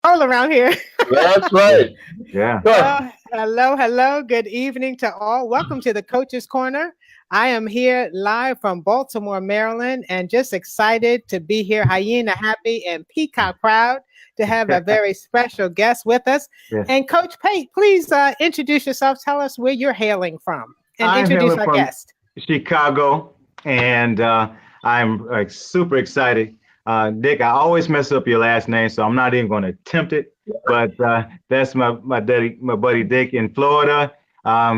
All around here. That's Yeah. right. Yeah. Sure. Hello, hello. Good evening to all. Welcome to the Coach's Corner. I am here live from Baltimore, Maryland, and just excited to be here, hyena happy and peacock proud to have a very special guest with us. Yes. And Coach Pate, please introduce yourself. Tell us where you're hailing from and I'm introduce hailing our from guest. Chicago, and I'm like super excited. Dick, I always mess up your last name, so I'm not even going to attempt it. But that's my buddy Dick in Florida.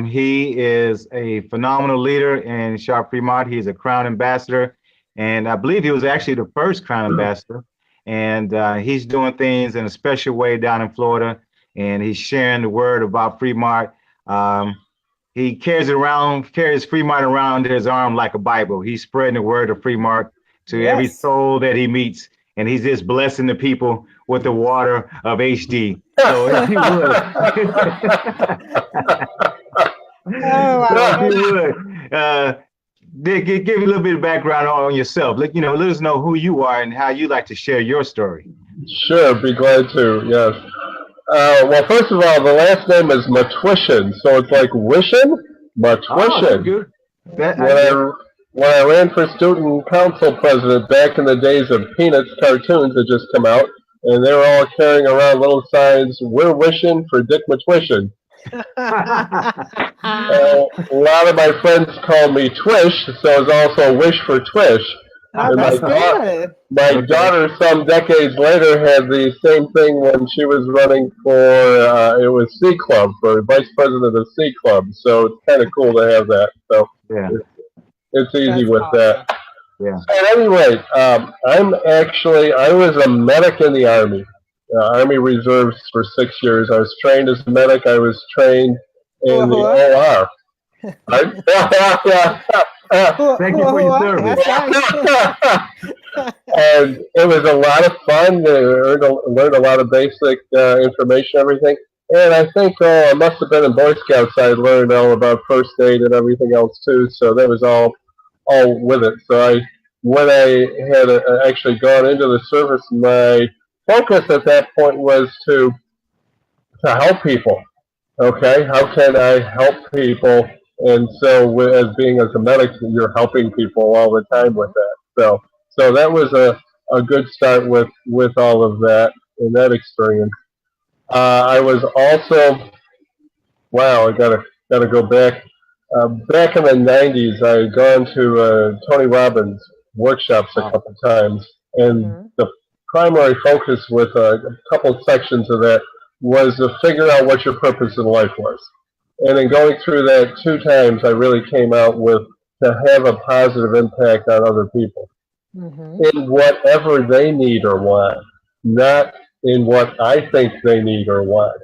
He is a phenomenal leader in Sharp Fremont. He's a Crown Ambassador, and I believe he was actually the first Crown Ambassador. And he's doing things in a special way down in Florida, and he's sharing the word about Fremont. Um, he carries Fremont around his arm like a Bible. He's spreading the word of Fremont to every Yes. soul that he meets, and he's just blessing the people with the water of HD. So if you would, Oh, I so if love you would, Dick, give me a little bit of background on yourself. Let us know who you are and how you like to share your story. Sure, be glad to. Yes. Well, first of all, the last name is Matwishin, so it's like wishing, Oh, that's Matwishin. good. That When yeah. I ran for student council president back in the days of Peanuts cartoons that just come out, and they were all carrying around little signs, "We're wishing for Dick Matwishin." A lot of my friends call me Twish, so it's also Wish for Twish. Oh, And that's good. my Okay. daughter, some decades later, had the same thing when she was running for it was C Club for vice president of C Club. So it's kind of cool to have that. So Yeah. it's, it's easy That's with that. awesome. Yeah. So at any rate, I was a medic in the Army, Army Reserves for 6 years. I was trained as a medic. I was trained in the Hua OR. Right? hua. Thank you Hua for your hua. service. That's right. And it was a lot of fun. Learned a lot of basic information, everything. And I think I must have been in Boy Scouts. I learned all about first aid and everything else too. So that was all with it. So when I had actually gone into the service, my focus at that point was to help people. Okay, how can I help people? And so, as being as a medic, you're helping people all the time with Mhm. that. So that was a good start with all of that in that experience. I was also wow. I gotta go back. Back in the '90s, I had gone to Tony Robbins workshops a Oh, couple times, and Mhm. the primary focus with a couple sections of that was to figure out what your purpose in life was. And in going through that 2 times, I really came out with to have a positive impact on other people Mhm. in whatever they need or want, not in what I think they need or want.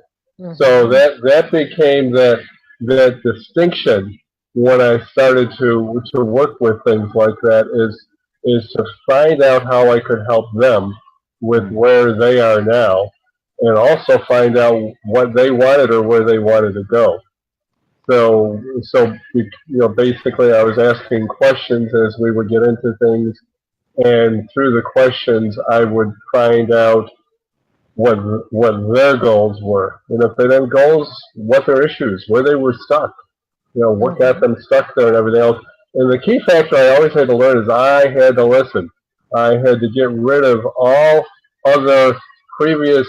So Mhm. that became that distinction when I started to work with things like that is to find out how I could help them with mm, where they are now, and also find out what they wanted or where they wanted to go. So basically, I was asking questions as we would get into things, and through the questions, I would find out what what their goals were, and if they didn't goals, what their issues, where they were stuck, what got Mhm. them stuck there and everything else. And the key factor I always had to learn is I had to listen. I had to get rid of all other previous,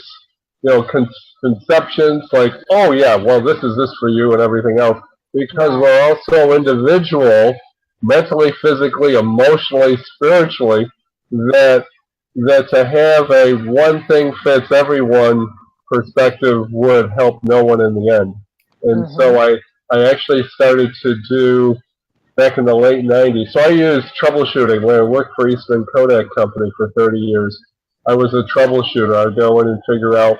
conceptions like, oh yeah, well this is this for you and everything else, because Right. we're also individual, mentally, physically, emotionally, spiritually, that to have a one thing fits everyone perspective would help no one in the end. And so Mhm. I actually started to do back in the late '90s. So I used troubleshooting when I worked for Eastman Kodak Company for 30 years. I was a troubleshooter. I'd go in and figure out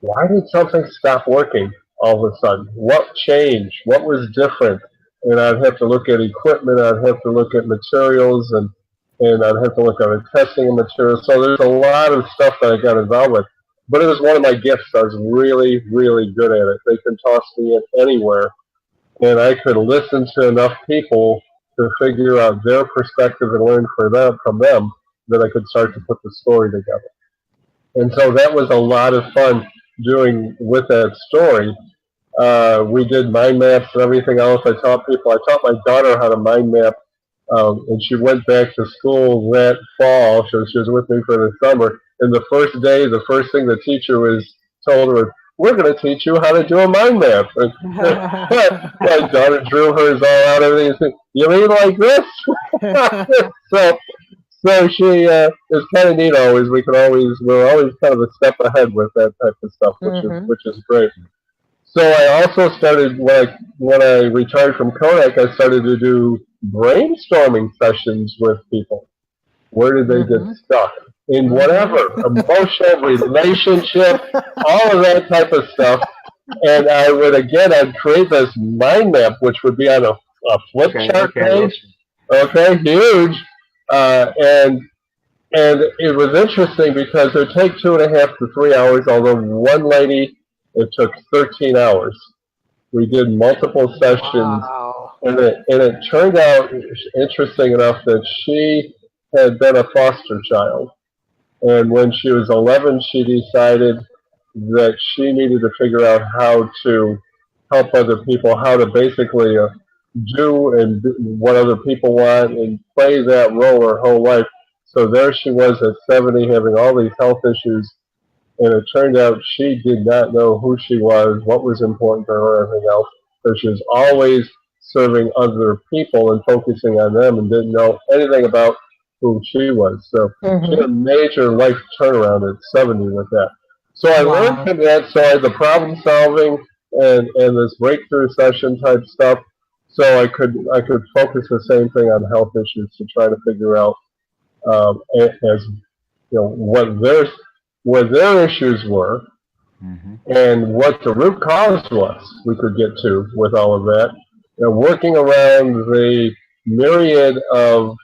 why did something stop working all of a sudden? What changed? What was different? And I'd have to look at equipment. I'd have to look at materials, and I'd have to look at the testing of materials. So there's a lot of stuff that I got involved with. But it was one of my gifts. I was really, really good at it. They could toss me in anywhere, and I could listen to enough people to figure out their perspective and learn from them that I could start to put the story together. And so that was a lot of fun doing with that story. We did mind maps and everything else. I taught people. I taught my daughter how to mind map, and she went back to school that fall. So she was with me for the summer. And the first day, the first thing the teacher was told her, "We're going to teach you how to do a mind map." And my daughter drew hers all out. Everything. Said, "You mean like this?" so so she is kind of neat. Always, we're always kind of a step ahead with that type of stuff, which is great. So I also started when I retired from Kodak. I started to do brainstorming sessions with people. Where did they get stuck in whatever emotional relationship, all of that type of stuff? And I'd create this mind map, which would be on a flip chart page. Okay, huge, and it was interesting because it would take 2.5 to 3 hours. Although one lady, it took 13 hours. We did multiple sessions, and it turned out, interesting enough, that she had been a foster child. And when she was 11, she decided that she needed to figure out how to help other people, how to basically do and what other people want and play that role her whole life. So there she was at 70 having all these health issues, and it turned out she did not know who she was, what was important to her, everything else. So she was always serving other people and focusing on them and didn't know anything about who she was. So she had a major life turnaround at 70 with that. So I learned from that. So I had the problem solving and this breakthrough session type stuff. So I could focus the same thing on health issues to try to figure out as what their issues were and what the root cause was. We could get to with all of that. Working around the myriad of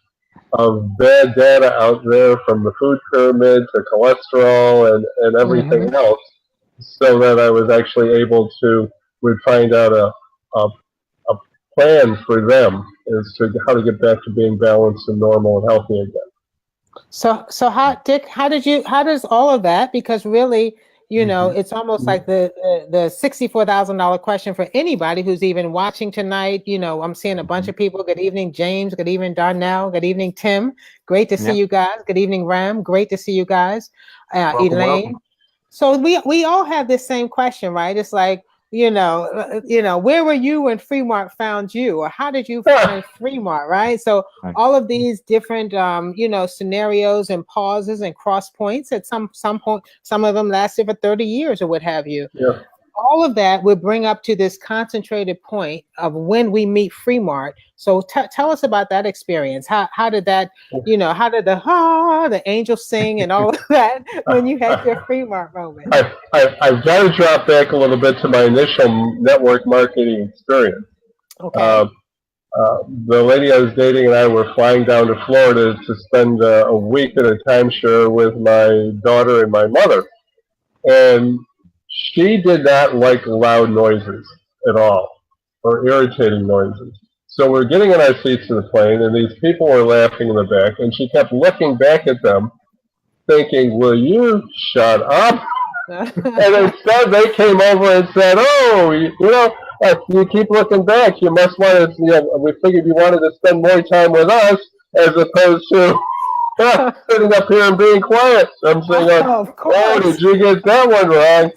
bad data out there, from the food pyramid to cholesterol and everything else, so that I was actually able to find out a plan for them as to how to get back to being balanced and normal and healthy again. So how, Dick, how does all of that, because really, it's almost like the $64,000 question for anybody who's even watching tonight. I'm seeing a bunch of people. Good evening, James. Good evening, Darnell. Good evening, Tim. Great to see you guys. Good evening, Ram. Great to see you guys. Elaine. Welcome. So we all have this same question, right? It's like, where were you when FreeMart found you, or how did you find FreeMart, right? So all of these different, scenarios and pauses and cross points at some point, some of them lasted for 30 years or what have you. Yeah. All of that would bring up to this concentrated point of when we meet FreeMart. So tell us about that experience. How did that, how did the angels sing and all of that when you had your FreeMart moment? I've got to drop back a little bit to my initial network marketing experience. Okay. The lady I was dating and I were flying down to Florida to spend a week at a timeshare with my daughter and my mother. And she did not like loud noises at all, or irritating noises. So we're getting in our seats in the plane, and these people were laughing in the back, and she kept looking back at them, thinking, "Will you shut up?" And instead they came over and said, "Oh, if you keep looking back, you must want to, we figured you wanted to spend more time with us as opposed to sitting up here and being quiet." I'm saying, "Oh, did you get that one wrong?"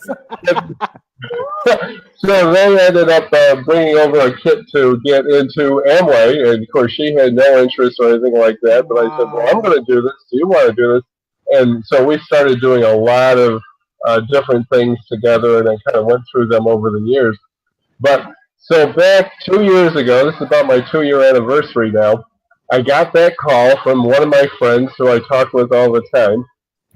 So they ended up bringing over a kit to get into Amway, and of course she had no interest or anything like that. But I said, "Well, I'm going to do this. Do you want to do this?" And so we started doing a lot of different things together, and I kind of went through them over the years. But so back 2 years ago, this is about my 2-year anniversary now, I got that call from one of my friends who I talk with all the time.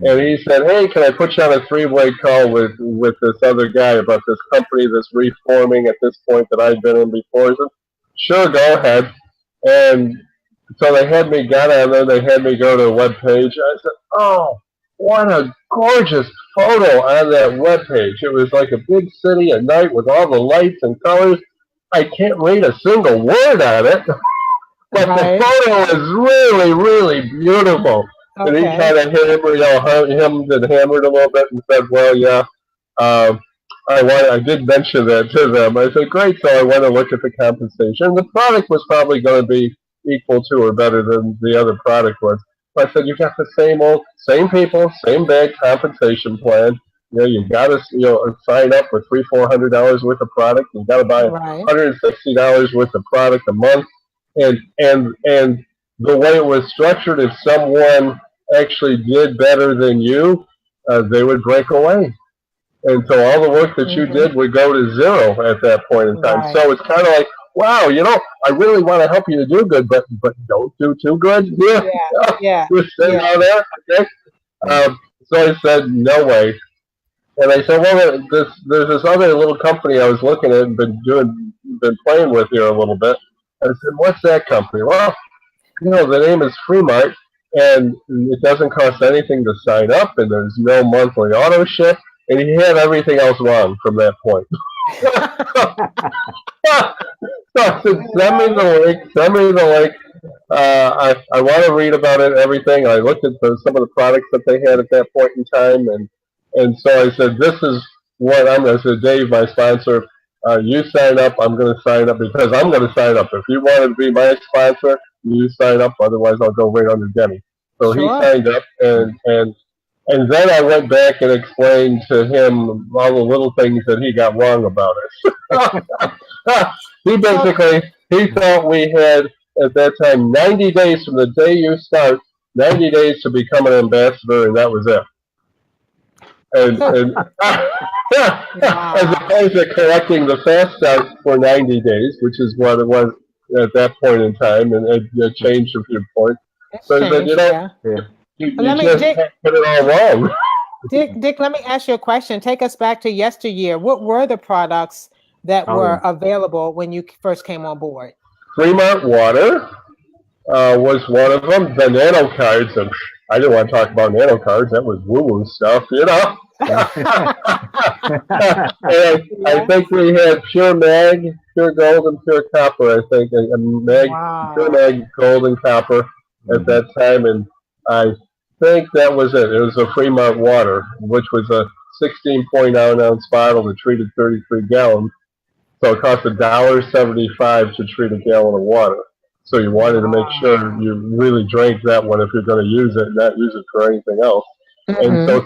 And he said, "Hey, can I put you on a 3-way call with this other guy about this company that's reforming at this point that I'd been in before?" I said, "Sure, go ahead." And so they had me got on there. They had me go to a web page. I said, "Oh, what a gorgeous photo on that web page. It was like a big city at night with all the lights and colors. I can't read a single word on it, but the photo is really, really beautiful." And he Okay. kind of hemmed and hammered a little bit and said, well, yeah, um, I did mention that to them. I said, great, so I want to look at the compensation. The product was probably going to be equal to or better than the other product was. But I said, you got the same people, same bad compensation plan. You got to sign up for $300-400 worth of product. You got to buy Right. $160 worth of product a month, and the way it was structured, if someone actually did better than you, they would break away. And so all the work that you Mm-hmm. did would go to zero at that point in time. Right. So it's kind of like, wow, I really want to help you to do good, but don't do too good. Yeah, Yeah. Yeah. just stay Yeah. down there. Okay. So I said, no way. And I said, well, there's this other little company I was looking at and been playing with here a little bit. I said, what's that company? Well, the name is FreeMart, and it doesn't cost anything to sign up, and there's no monthly auto ship, and he had everything else wrong from that point. So I said, send me the link, send me the link. I want to read about it, everything. I looked at some of the products that they had at that point in time, and so I said, this is what I'm going to say, Dave, my sponsor, you sign up, I'm going to sign up because I'm going to sign up. If you want to be my sponsor, you sign up, otherwise I'll go right under Denny. So he Sure. signed up, and then I went back and explained to him all the little things that he got wrong about us. So He thought we had at that time 90 days from the day you start, 90 days to become an ambassador, and that was it. so And as wow. opposed to collecting the fast start for 90 days, which is what it was at that point in time, and it changed a few points. It's So he said, changed. Yeah. Yeah. But you just put it all wrong. Dick, let me ask you a question. Take us back to yesteryear. What were the products that Oh, were yeah. available when you first came on board? Fremont Water was one of them. The nano cards, and I didn't want to talk about nano cards. That was woo-woo stuff, And I Yeah. think we had pure mag, pure gold, and pure copper. I think, and pure Wow. mag, gold, and copper at Mhm. that time, and I think that was it. It was a Fremont Water, which was a 16.9 ounce bottle that treated 33 gallons. So it cost $1.75 to treat a gallon of water. So you wanted to make sure Wow. you really drank that one if you're going to use it, and not use it for anything else. And Mm-hmm. so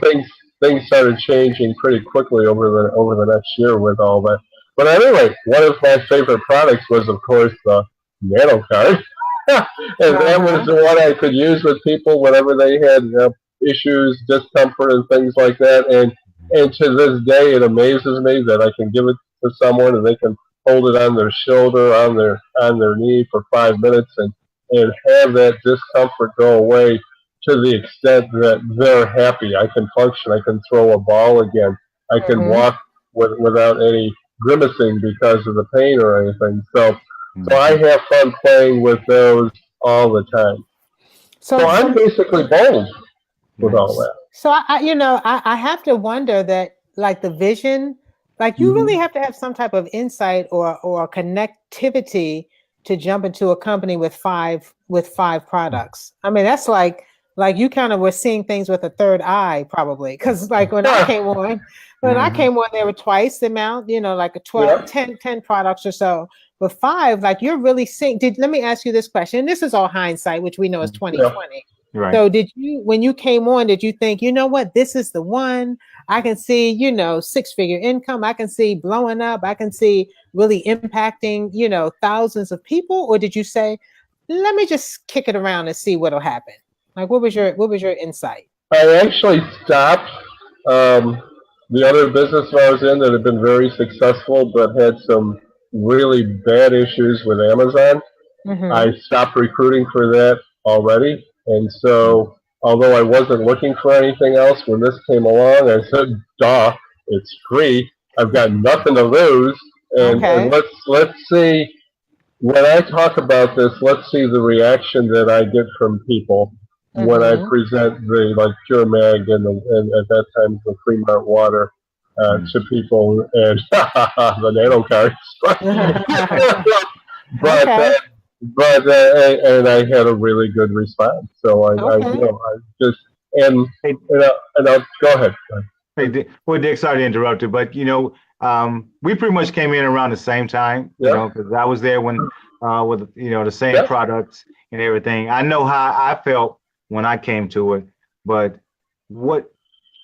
things started changing pretty quickly over the next year with all that. But anyway, one of my favorite products was, of course, the Nano Card, and that was Uh-huh. the one I could use with people whenever they had issues, discomfort, and things like that. And to this day, it amazes me that I can give it to someone and they can hold it on their shoulder, on their knee for 5 minutes, and have that discomfort go away to the extent that they're happy. I can function. I can throw a ball again. I can Mm-hmm. walk without any grimacing because of the pain or anything. So I Mhm. have fun playing with those all the time. So So, I'm so, basically bold with all Nice. that. so I have to wonder that, like the vision, like you really Mm-hmm. have to have some type of insight or connectivity to jump into a company with five products. I mean, that's like you kind of were seeing things with a third eye, probably. Because like when I Mhm. came on, there were twice the amount, like a Yeah. 10 products or so. But five, like you're really seeing. Let me ask you this question. And this is all hindsight, which we know is Yeah. 2020. Right. So when you came on, did you think, you know what, this is the one? I can see, six-figure income. I can see blowing up. I can see really impacting, thousands of people. Or did you say, let me just kick it around and see what'll happen? Like, what was your insight? I actually stopped um, the other business that I was in that had been very successful but had some really bad issues with Amazon. I Mm-hmm. stopped recruiting for that already. And so, although I wasn't looking for anything else, when this came along, I said, duh, it's free. I've got nothing to lose. And Okay. let's see, when I talk about this, let's see the reaction that I get from people when I Mm-hmm. present the like Pure Mag and at that time the Fremont Water Mhm. to people and the nano cards. but Okay. but and I had a really good response. So Okay. I just and Hey, and I'll go ahead. hey, well, Dick, sorry to interrupt you, but we pretty much came in around the same time, Yeah, because I was there when with the same yeah. products and everything. I know how I felt when I came to it, but what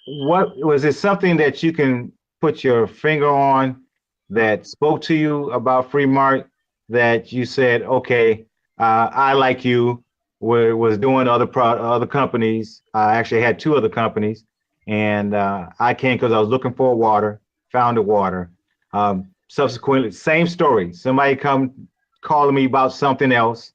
what was it something that you can put your finger on that spoke to you about Free Mart that you said, okay, I like you, was doing other companies. I actually had two other companies, and I came because I was looking for water, found the water. Subsequently, same story. Somebody come calling me about something else,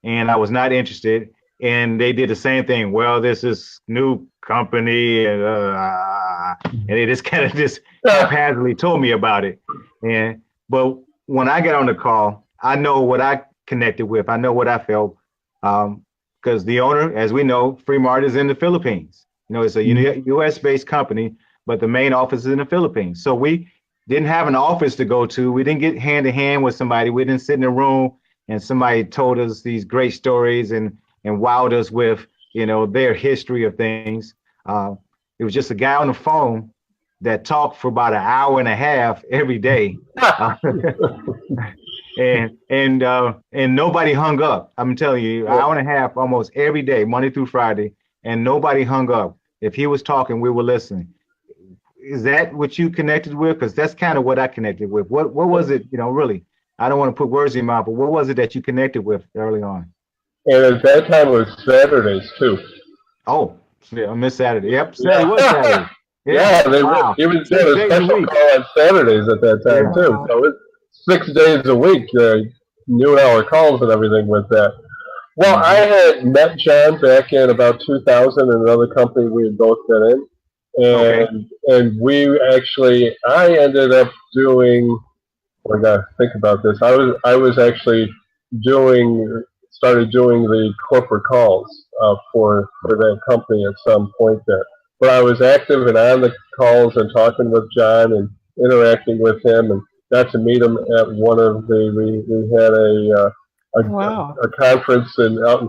and I was not interested. And they did the same thing. Well, this is new company, and they just kind of just Yeah. haphazardly told me about it. And but when I get on the call, I know what I connected with. I know what I felt, because the owner, as we know, FreeMart is in the Philippines. It's a U.S. based company, but the main office is in the Philippines. So we didn't have an office to go to. We didn't get hand to hand with somebody. We didn't sit in a room and somebody told us these great stories and wowed us with their history of things. It was just a guy on the phone that talked for about an hour and a half every day, and nobody hung up. I'm telling you, an hour and a half almost every day, Monday through Friday, and nobody hung up. If he was talking, we were listening. Is that what you connected with? Because that's kind of what I connected with. What was it? Really, I don't want to put words in your mouth, but what was it that you connected with early on? And at that time it was Saturdays too. Oh, yeah, I missed Saturday. Yep, Saturday was Yeah. Saturday. Yeah, Yeah, wow, he was doing 6 days a a special week. call on Saturdays at that time Yeah, too. Wow. So it's 6 days a week, noon hour calls and everything with that. Well, I hmm had met John back in about 2000 in another company we had both been in, okay. and we actually I ended up doing. I gotta think about this. I was actually doing started doing the corporate calls for that company at some point there. But I was active and on the calls and talking with John and interacting with him and got to meet him at one of we had Wow. a conference out in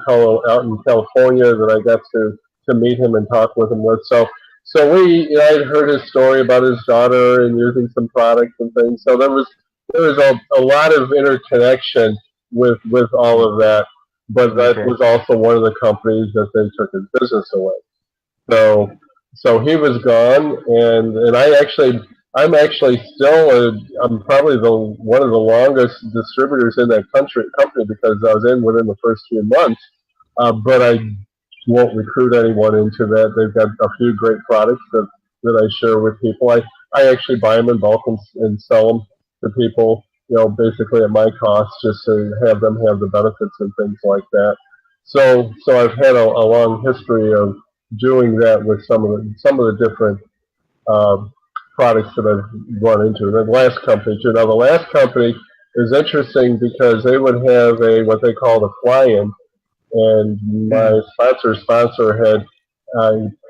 California that I got to meet him and talk with him with. So I'd heard his story about his daughter and using some products and things. So there was a lot of interconnection with all of that, but that Okay. was also one of the companies that they took his business away. So so he was gone, and I'm actually still I'm probably the one of the longest distributors in that company because I was in within the first few months. But I won't recruit anyone into that. They've got a few great products that I share with people. I actually buy them in bulk and sell them to people, basically at my cost, just to have them have the benefits and things like that. So I've had a long history of doing that with some of the different um, products that I've run into. The last company too. Now the last company is interesting because they would have a what they called a fly-in, and my Mm, sponsor had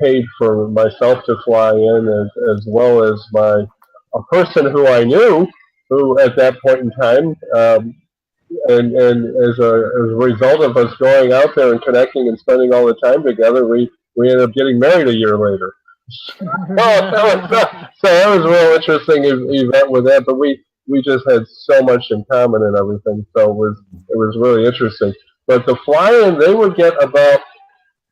paid for myself to fly in as well as my a person who I knew who at that point in time and as a result of us going out there and connecting and spending all the time together, we ended up getting married a year later. Oh, that was a real interesting event with that. But we just had so much in common and everything, so it was really interesting. But the fly-in, they would get about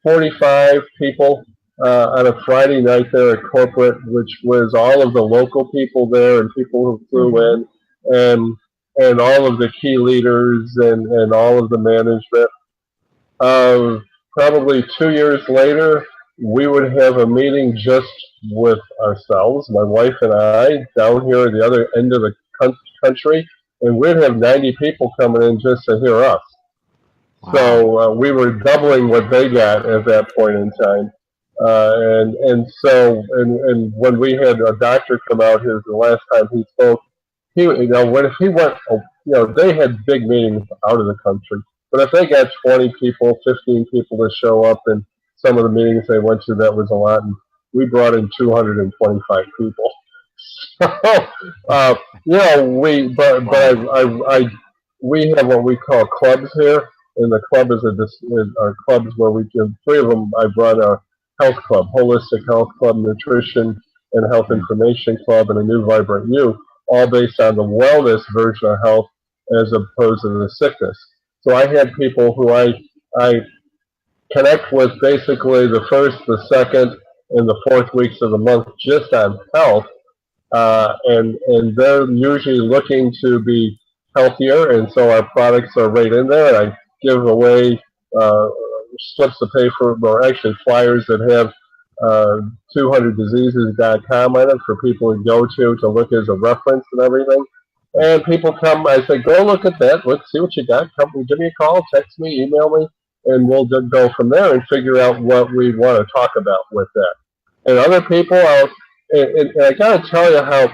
45 people on a Friday night there at corporate, which was all of the local people there and people who flew Mm-hmm. in, and and all of the key leaders and all of the management. Probably 2 years later, we would have a meeting just with ourselves, my wife and I, down here at the other end of the country, and we'd have 90 people coming in just to hear us. wow. So we were doubling what they got at that point in time. And when we had a doctor come out, the last time he spoke, when if he went, they had big meetings out of the country, but if they got 20 people, 15 people to show up, and some of the meetings they went to, that was a lot. And we brought in 225 people. So, we, but Wow. I we have what we call clubs here, and the club are clubs where we can. Three of them I run a health club, holistic health club, nutrition and health Mm. information club, and a new vibrant you, all based on the wellness version of health as opposed to the sickness. So I had people who I connect with basically the first, the second, and the fourth weeks of the month just on health, and they're usually looking to be healthier, and so our products are right in there. And I give away uh, slips of paper, or actually flyers that have 200diseases.com on it for people to go to look as a reference and everything. And people come, I say, go look at that, let's see what you got. Come, give me a call, text me, email me, and we'll go from there and figure out what we want to talk about with that. And other people, and I got to tell you how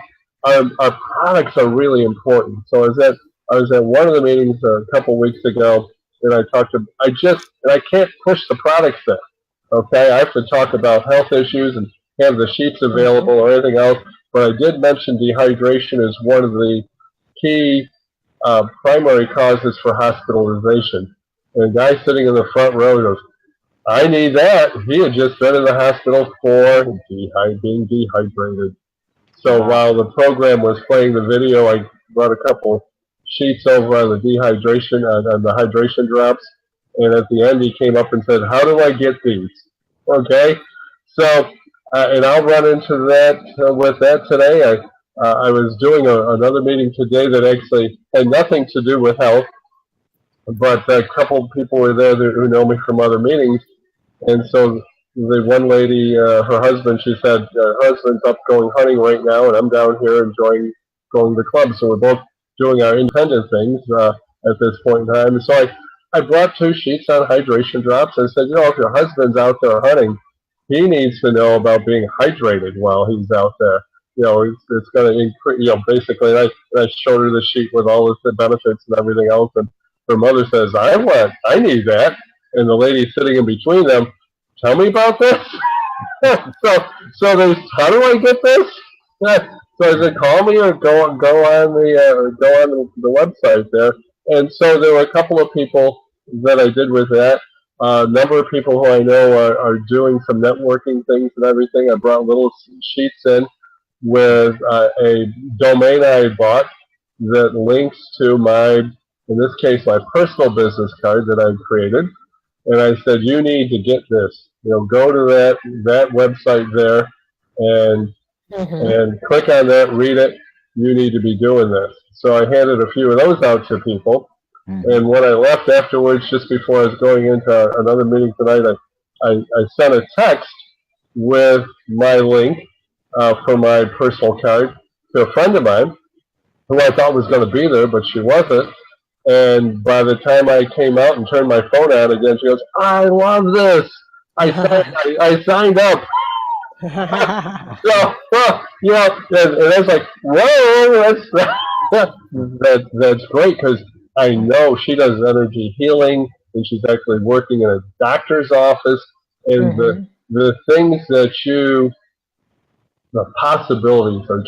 our products are really important. So I was at one of the meetings a couple of weeks ago, and I talked to and I can't push the products there. Okay, I have to talk about health issues and have the sheets Mhm. available or anything else. But I did mention dehydration is one of the key primary causes for hospitalization. And a guy sitting in the front row goes, I need that. He had just been in the hospital for being dehydrated. So Wow. while the program was playing the video, I brought a couple sheets over on the dehydration, on the hydration drops. And at the end, he came up and said, how do I get these? Okay. So, and I'll run into that with that today. I was doing another meeting today that actually had nothing to do with health, but a couple of people were there who know me from other meetings, and so the one lady, her husband, she said, her husband's up going hunting right now, and I'm down here enjoying going to the club. So we're both doing our independent things at this point in time. So I brought two sheets on hydration drops. I said, if your husband's out there hunting, he needs to know about being hydrated while he's out there. It's going to increase, basically, and I showed her the sheet with all of the benefits and everything else. And her mother says, I need that. And the lady sitting in between them, tell me about this. So there's, how do I get this? So I said, call me or go on the website there. And so there were a couple of people that I did with that. A number of people who I know are doing some networking things and everything. I brought little sheets in with a domain I bought that links to in this case, my personal business card that I created, and I said, you need to get this. Go to that website there and Mhm. click on that, read it. You need to be doing this. So I handed a few of those out to people. Mm-hmm. And when I left afterwards, just before I was going into another meeting tonight, I sent a text with my link for my personal card to a friend of mine who I thought was going to be there, but she wasn't. And by the time I came out and turned my phone on again, she goes, I love this. I signed up. So, and I was like, whoa, that's great because I know she does energy healing and she's actually working in a doctor's office. And Mhm. the things the possibilities are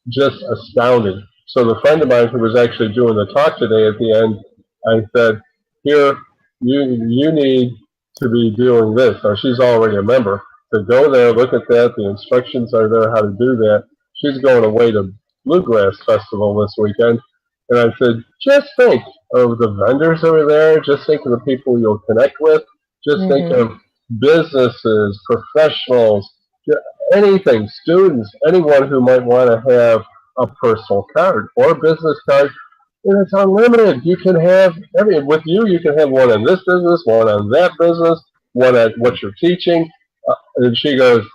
just astounding. So the friend of mine who was actually doing the talk today at the end, I said, "Here, you need to be doing this." Now she's already a member. So go there, look at that. The instructions are there how to do that. She's going away to Bluegrass Festival this weekend, and I said, just think of the vendors that are there. Just think of the people you'll connect with. Just think Mhm. of businesses, professionals, anything, students, anyone who might want to have a personal card or a business card, and it's unlimited. You can have with you. You can have one on this business, one on that business, one at what you're teaching. And she goes,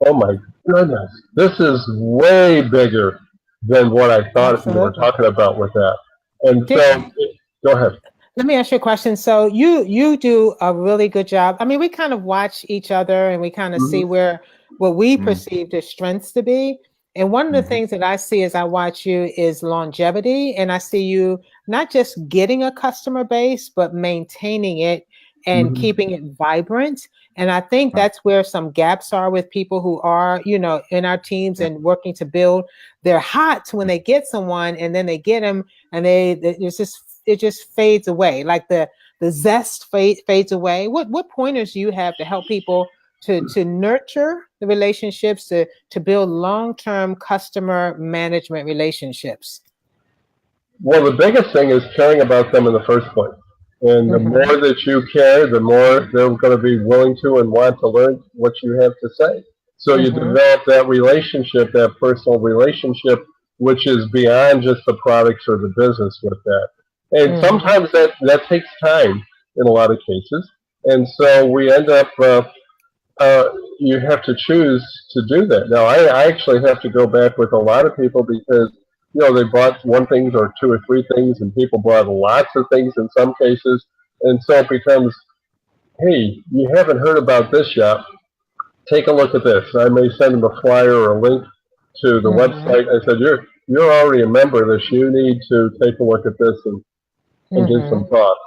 "Oh my goodness, this is way bigger than what I thought you were Absolutely. talking about with that." And Dick, so, go ahead. let me ask you a question. So you do a really good job. I mean, we kind of watch each other and we kind of see Hmm. where what we Mm-hmm. perceive the strengths to be. And one of the Mm-hmm. things that I see as I watch you is longevity. And I see you not just getting a customer base, but maintaining it and Hmm. keeping it vibrant. And I think Right. that's where some gaps are with people who are, in our teams Yeah. and working to build. They're hot when they get someone, and then they get them, and it just fades away. Like the zest fades away. What pointers do you have to help people to nurture the relationships, to build long-term customer management relationships? Well, the biggest thing is caring about them in the first place. And the more Mm-hmm. that you care, the more they're going to be willing to and want to learn what you have to say. So you Mm-hmm. develop that relationship, that personal relationship, which is beyond just the products or the business with that. And Mm-hmm. sometimes that takes time in a lot of cases. And so we end up uh, you have to choose to do that. Now, I actually have to go back with a lot of people because, they bought one thing or two or three things, and people bought lots of things in some cases. And so it becomes, hey, you haven't heard about this yet. Take a look at this. I may send them a flyer or a link to the Mm-hmm. website. I said, you're already a member of this. You need to take a look at this and give some Mm-hmm. thoughts.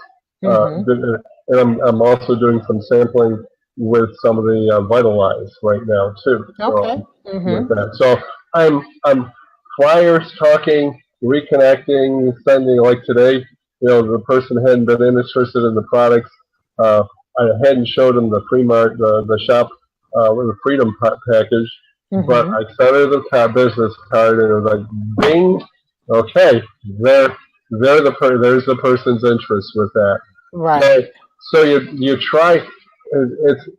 Mm-hmm. And I'm also doing some sampling with some of the Vitalize right now too. Okay. So with Mm-hmm. that, so I'm flyers, talking, reconnecting, sending. Like today, the person hadn't been interested in the products. Uh, I hadn't showed them the FreeMart, the shop with the Freedom package, but Mm-hmm. I sent her the business card, and it was like, bing, okay, there there's the person's interest with that. So Right. so you try.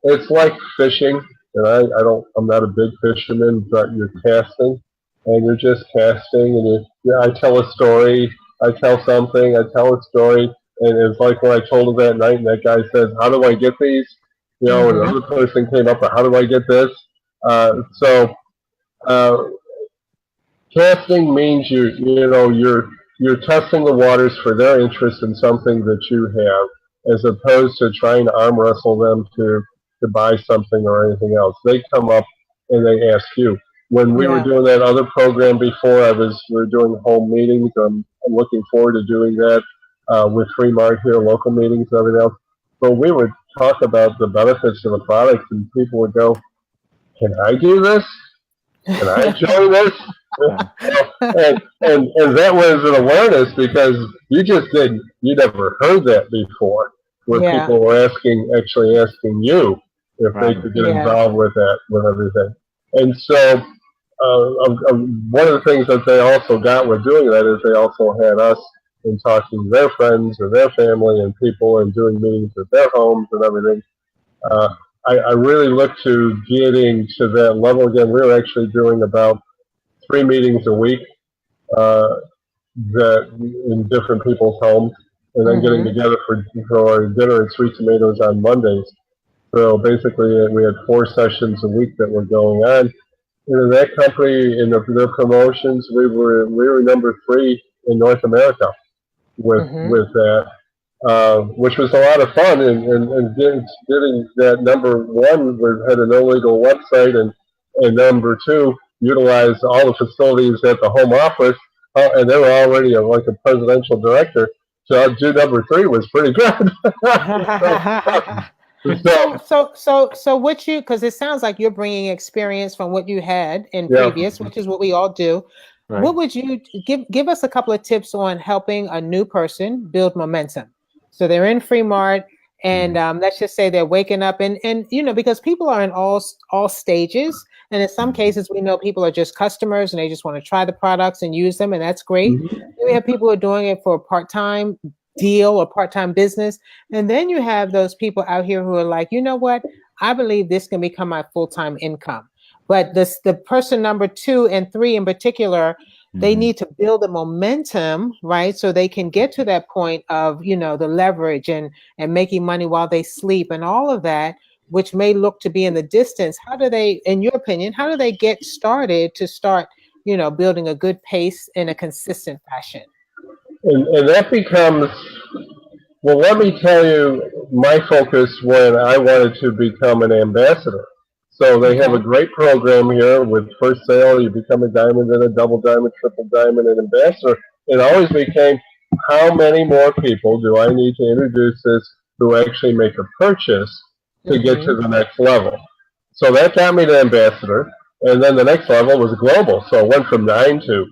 It's like fishing, and I'm not a big fisherman, but you're casting, and you're just casting, and I tell a story, I tell something, I tell a story, and it's like when I told him that night, and that guy says, "How do I get these?" And Mm-hmm. another person came up, "How do I get this?" So uh, casting means you're testing the waters for their interest in something that you have, as opposed to trying to arm wrestle them to buy something or anything else. They come up and they ask you. When we were Yeah. doing that other program before, we were doing home meetings. I'm looking forward to doing that with FreeMart here, local meetings and everything else. But we would talk about the benefits of the products, and people would go, "Can I do this? Can I join this?" Yeah. And that was an awareness because you never heard that before, where Yeah. people were actually asking you if they Right. could get Yeah. involved with that, with everything. And so, one of the things that they also got with doing that is they also had us in talking to their friends or their family and people and doing meetings at their homes and everything. Uh, I really look to getting to that level again. We were actually doing about 3 meetings a week uh, that in different people's homes, and then getting Mm-hmm. together for dinner and sweet tomatoes on Mondays. So basically, we had 4 sessions a week that were going on. And in that company, in their promotions, we were number 3 in North America Mm-hmm. with that, which was a lot of fun. And getting that number 1 had an illegal website, and number 2 utilized all the facilities at the home office, and they were already like a presidential director. So do number 3 was pretty good. so, so So what you, because it sounds like you're bringing experience from what you had in yeah. previous, which is what we all do. Right. What would you give us a couple of tips on helping a new person build momentum? So they're in Free Mart, and Mhm. let's just say they're waking up, and because people are in all stages, and in some cases we know people are just customers and they just want to try the products and use them, and that's great. Mhm. Then we have people who are doing it for a part-time deal or part-time business, and then you have those people out here who are like, you know what, I believe this can become my full-time income. But the person number 2 and 3 in particular, they Mhm. need to build the momentum, right? So they can get to that point of, the leverage and making money while they sleep and all of that, which may look to be in the distance. How do they, in your opinion, how do they get started to start, building a good pace in a consistent fashion? And that becomes, well, let me tell you my focus when I wanted to become an ambassador. So they have a Okay. great program here with first sale, you become a diamond, then a double diamond, triple diamond, and ambassador. It always became, how many more people do I need to introduce this who actually make a purchase to get to the next level. So that got me to ambassador, and then the next level was global. So it went from 9 to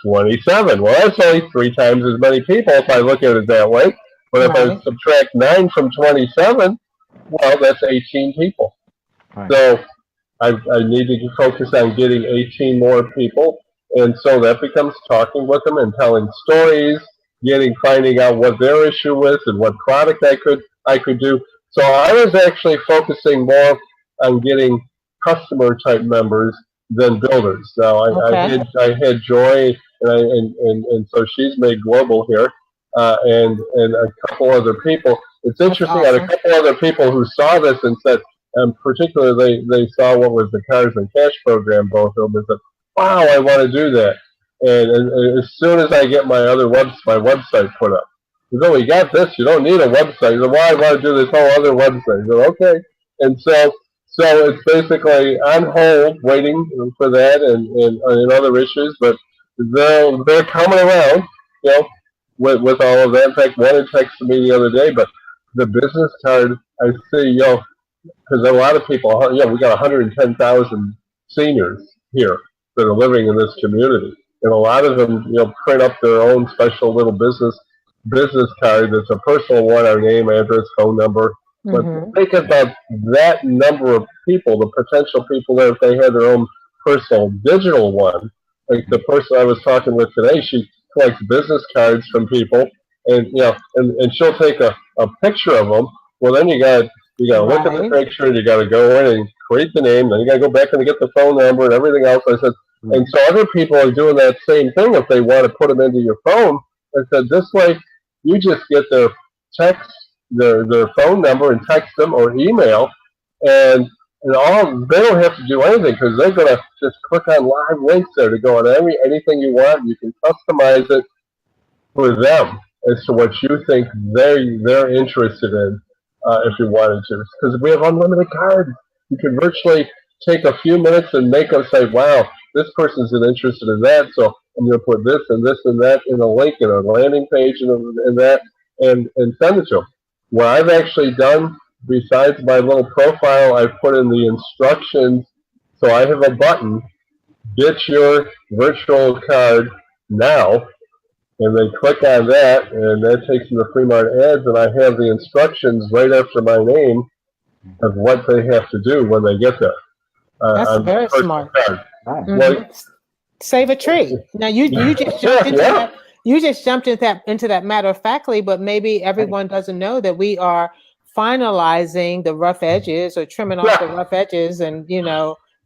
27. Well, that's only 3 times as many people if I look at it that way. But if I Right. subtract 9 from 27, well, that's 18 people. Right. So I need to focus on getting 18 more people, and so that becomes talking with them and telling stories, finding out what their issue is and what product I could do. So I was actually focusing more on getting customer type members than builders. Now Okay. I had Joy, and so she's made global here, and a couple other people. It's That's interesting. I had a awesome. couple other people who saw this and said, and particularly they saw what was the Cars and Cash program, both of them, and said, "Wow, I want to do that." And as soon as I get my website put up, he said, "Oh, you got this. You don't need a website." He said, "Why I want to do this whole other website?" I said, "Okay." And so it's basically on hold, waiting for that and other issues, but they're coming around, you know, with all of that. In fact, one had texted me the other day, but the business card I see, because a lot of people, we got 110,000 seniors here that are living in this community, and a lot of them, print up their own special little business card that's a personal one, our name, address, phone number. But think about that number of people, the potential people there, if they had their own personal digital one. Like the person I was talking with today, she collects business cards from people, and she'll take a picture of them. Well, then you gotta look at the Right. picture, and you gotta go in and create the name, then you gotta go back and get the phone number and everything else. I said, and so other people are doing that same thing if they want to put them into your phone. I said, this way you just get their text, their phone number and text them or email, and all they don't have to do anything because they're gonna just click on live links there to go on anything you want. You can customize it for them as to what you think they're interested in, if you wanted to. Because we have unlimited cards, you can virtually take a few minutes and make them say, "Wow, this person's interested in that, so I'm going to put this and this and that in a link in a landing page and that, and send it to them." What I've actually done, besides my little profile, I've put in the instructions. So I have a button, "Get your virtual card now," and they click on that, and that takes them to FreeMart ads, and I have the instructions right after my name of what they have to do when they get there. That's On the very personal smart. card. Like, Save a tree. Now you just jumped into that. You just jumped into that matter of factly, but maybe everyone doesn't know that we are finalizing the rough edges or trimming off the rough edges, and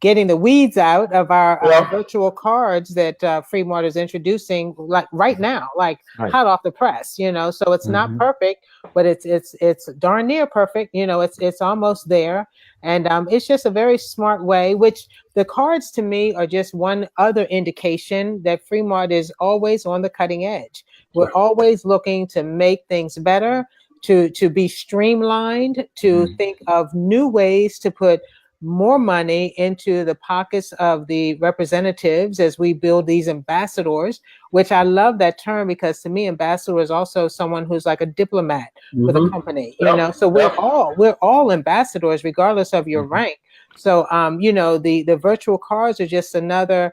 getting the weeds out of our virtual cards that FreeMart is introducing, like right now, like hot off the press. So it's not perfect, but it's darn near perfect. It's almost there, and it's just a very smart way. Which the cards to me are just one other indication that FreeMart is always on the cutting edge. We're always looking to make things better, to be streamlined, to think of new ways to put more money into the pockets of the representatives as we build these ambassadors, which I love that term, because to me, ambassador is also someone who's like a diplomat for the company, so we're all ambassadors regardless of your rank. So, the virtual cards are just another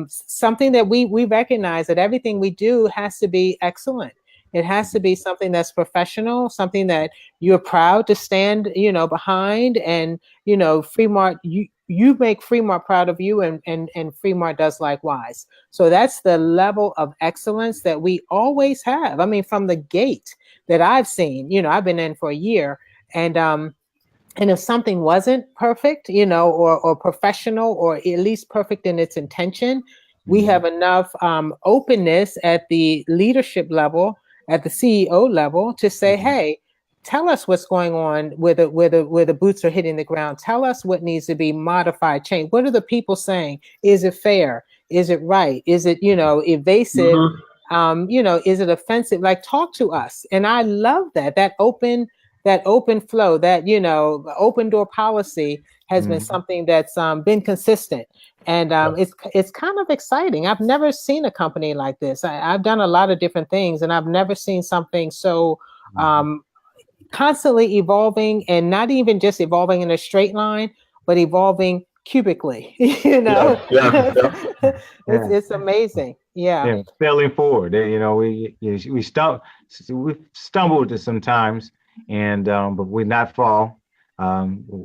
something that we recognize, that everything we do has to be excellent. It has to be something that's professional, something that you're proud to stand, behind. And, FreeMart, you make FreeMart proud of you, and FreeMart does likewise. So that's the level of excellence that we always have. I mean, from the gate that I've seen, I've been in for a year, and if something wasn't perfect, or professional, or at least perfect in its intention, we have enough openness at the leadership level, at the CEO level, to say, "Hey, tell us what's going on where the boots are hitting the ground. Tell us what needs to be modified, changed. What are the people saying? Is it fair? Is it right? Is it evasive? Is it offensive? Like, talk to us." And I love that open flow, that open door policy has been something that's been consistent, and it's kind of exciting. I've never seen a company like this. I've done a lot of different things, and I've never seen something so constantly evolving, and not even just evolving in a straight line, but evolving cubically. Yes, yes, yep. it's Yeah. it's amazing. Yeah. Yeah, failing forward. You know, we stumbled sometimes, and but we not fall.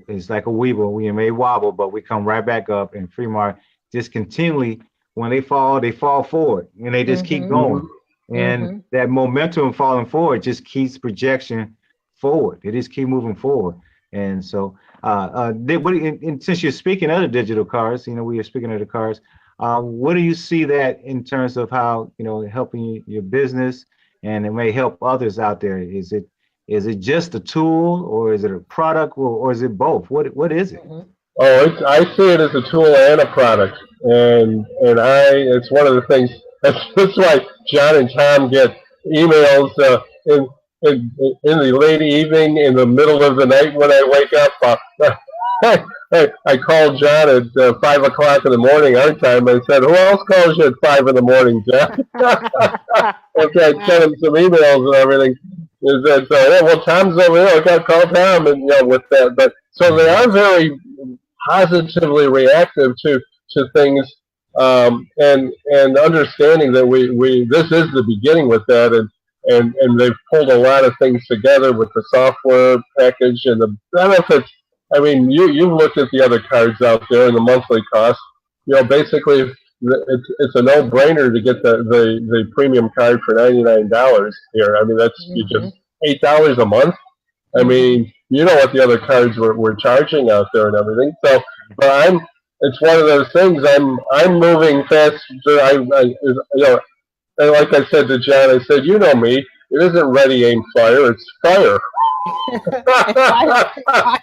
It's like a weeble. We may wobble, but we come right back up. And FreeMart just continually, when they fall forward, and they just keep Mm-hmm. going. Mhm. And Mm-hmm. that momentum falling forward just keeps projection forward. They just keep moving forward. And so, and since you're speaking of the digital cars, you know, we are speaking of the cars. What do you see that in terms of how, you know, helping your business and it may help others out there? Is it just a tool, or is it a product, or is it both? What is it? Mm-hmm. Oh, I see it as a tool and a product, and it's one of the things. That's why John and Tom get emails in in the late evening, in the middle of the night when I wake up. I called John at 5 o'clock in the morning our time. I said, "Who else calls you at 5 in the morning, John?" Okay, I sent him some emails and everything. Is that yeah, well, Tom's over there. I got to call Tom, and with that. But so they are very positively reactive to things, and understanding that we this is the beginning with that, and they've pulled a lot of things together with the software package and the benefits. I mean, you've looked at the other cards out there and the monthly cost. Basically, it's a no brainer to get the premium card for $99 here. I mean, that's you Mm-hmm. just $8 a month. I Mm-hmm. mean, you know what the other cards were charging out there and everything. So, but it's one of those things. I'm moving fast. And like I said to John, I said, you know me, it isn't ready, aim, fire. It's fire. Fire, fire.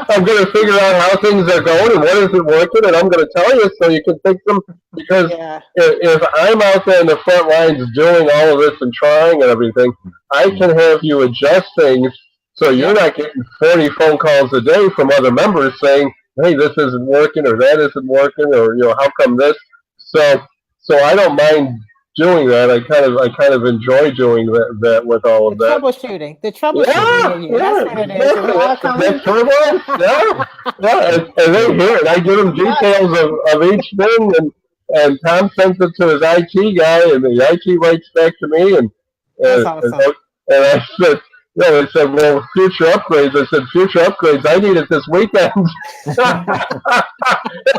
I'm going to figure out how things are going and what isn't working, and I'm going to tell you so you can fix them. Because Yeah. if I'm out there in the front lines doing all of this and trying and everything, I can have you adjust things so you're Yep. not getting 40 phone calls a day from other members saying, "Hey, this isn't working," or "That isn't working," or "How come this?" So, so I don't mind doing that. I kind of enjoy doing that with all The of that. troubleshooting. The troubleshooting Yeah, in you. That's yeah, what it is. It exactly. all That's comes. turbulence. Yeah, yeah, and they hear it. I give them Yes. details of each thing, and Tom sends it to his IT guy, and the IT writes back to me, That's and, and, awesome. and I said, they said, well, future upgrades. I said, future upgrades. I need it this weekend.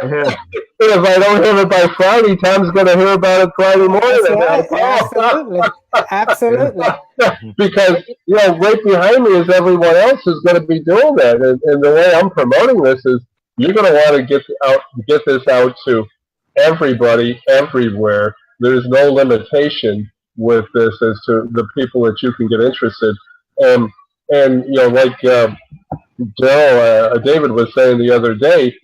Yeah. If I don't have it by Friday, Tom's going to hear about it Friday morning. That's And right. I'll call. Absolutely. Absolutely. Because right behind me is everyone else who's going to be doing that, and the way I'm promoting this is you're going to want to get this out to everybody, everywhere. There's no limitation with this as to the people that you can get interested, and like David was saying the other day,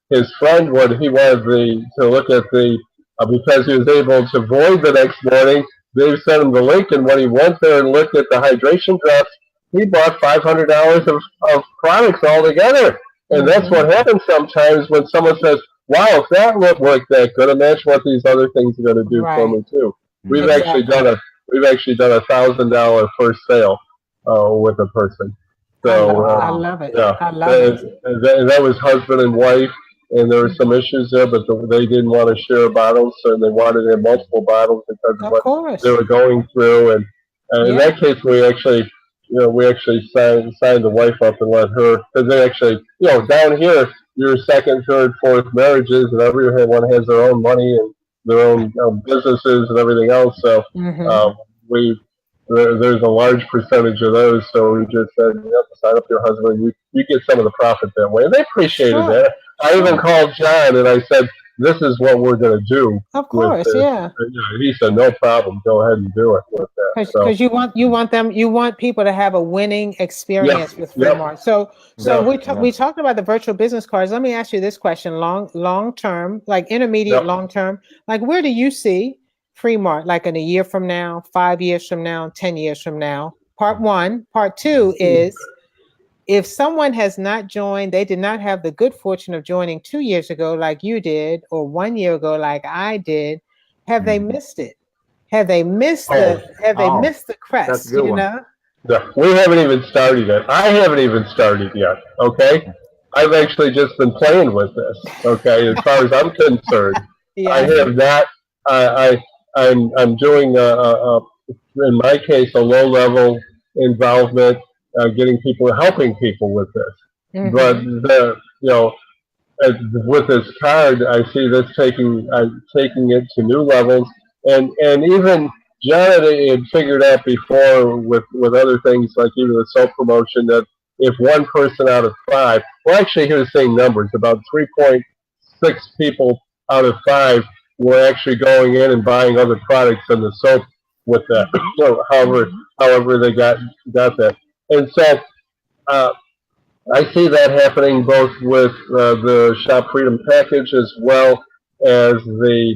his friend he wanted to look at the because he was able to void the next morning. They sent him the link, and when he went there and looked at the hydration drops, he bought $500 of products altogether. And that's Mm-hmm. what happens sometimes when someone says, "Wow, if that worked that good, imagine what these other things are going to do for Right. me too." We've Mhm. actually Exactly. done $1,000 first sale with a person. I So love it. I Wow. love it. yeah, I love it. that was husband and wife, and there were some Mhm. issues there, but they didn't want to share bottles, and they wanted to have multiple bottles because of Of what they course. were going through. And in Yeah. that case, we actually signed the wife up and let her, because they actually, down here, your second, third, fourth marriages, and everyone has their own money and their own businesses and everything else. So Mm-hmm. um, we there's a large percentage of those, so we just said, yep, sign up your husband. You get some of the profit that way. And they appreciated Sure. that. I even Sure. called John and I said, this is what we're going to do Of with course. this. Yeah. And, he said, no problem. Go ahead and do it with that. So, Because you want people to have a winning yep, experience with yep, FreeMart. So yep, Yeah. we talked about the virtual business cards. Let me ask you this question: long term, like intermediate, yep. long term, like where do you see FreeMart like in a year from now, 5 years from now, 10 years from now? Part one. Part two is if someone has not joined, they did not have the good fortune of joining 2 years ago, like you did, or 1 year ago, like I did. Have they Mhm. missed it? Have they missed Oh, Oh, the that's a crest, good you one. know? no, we haven't even started yet. I haven't even started yet. Okay, I've actually just been playing with this. Okay, as far as I'm concerned, I Yes. have not. I'm doing in my case a low level involvement, getting people, helping people with this. But Mm-hmm. with this card, I see this taking it to new levels, and even John had figured out before with other things like even the self promotion that if one person out of five, well, actually, he was saying numbers about 3.6 people out of five were actually going in and buying other products than the soap with that. Mm-hmm. So Mm-hmm. however they got that, and so. Uh, I see that happening both with the Shop Freedom package as well as the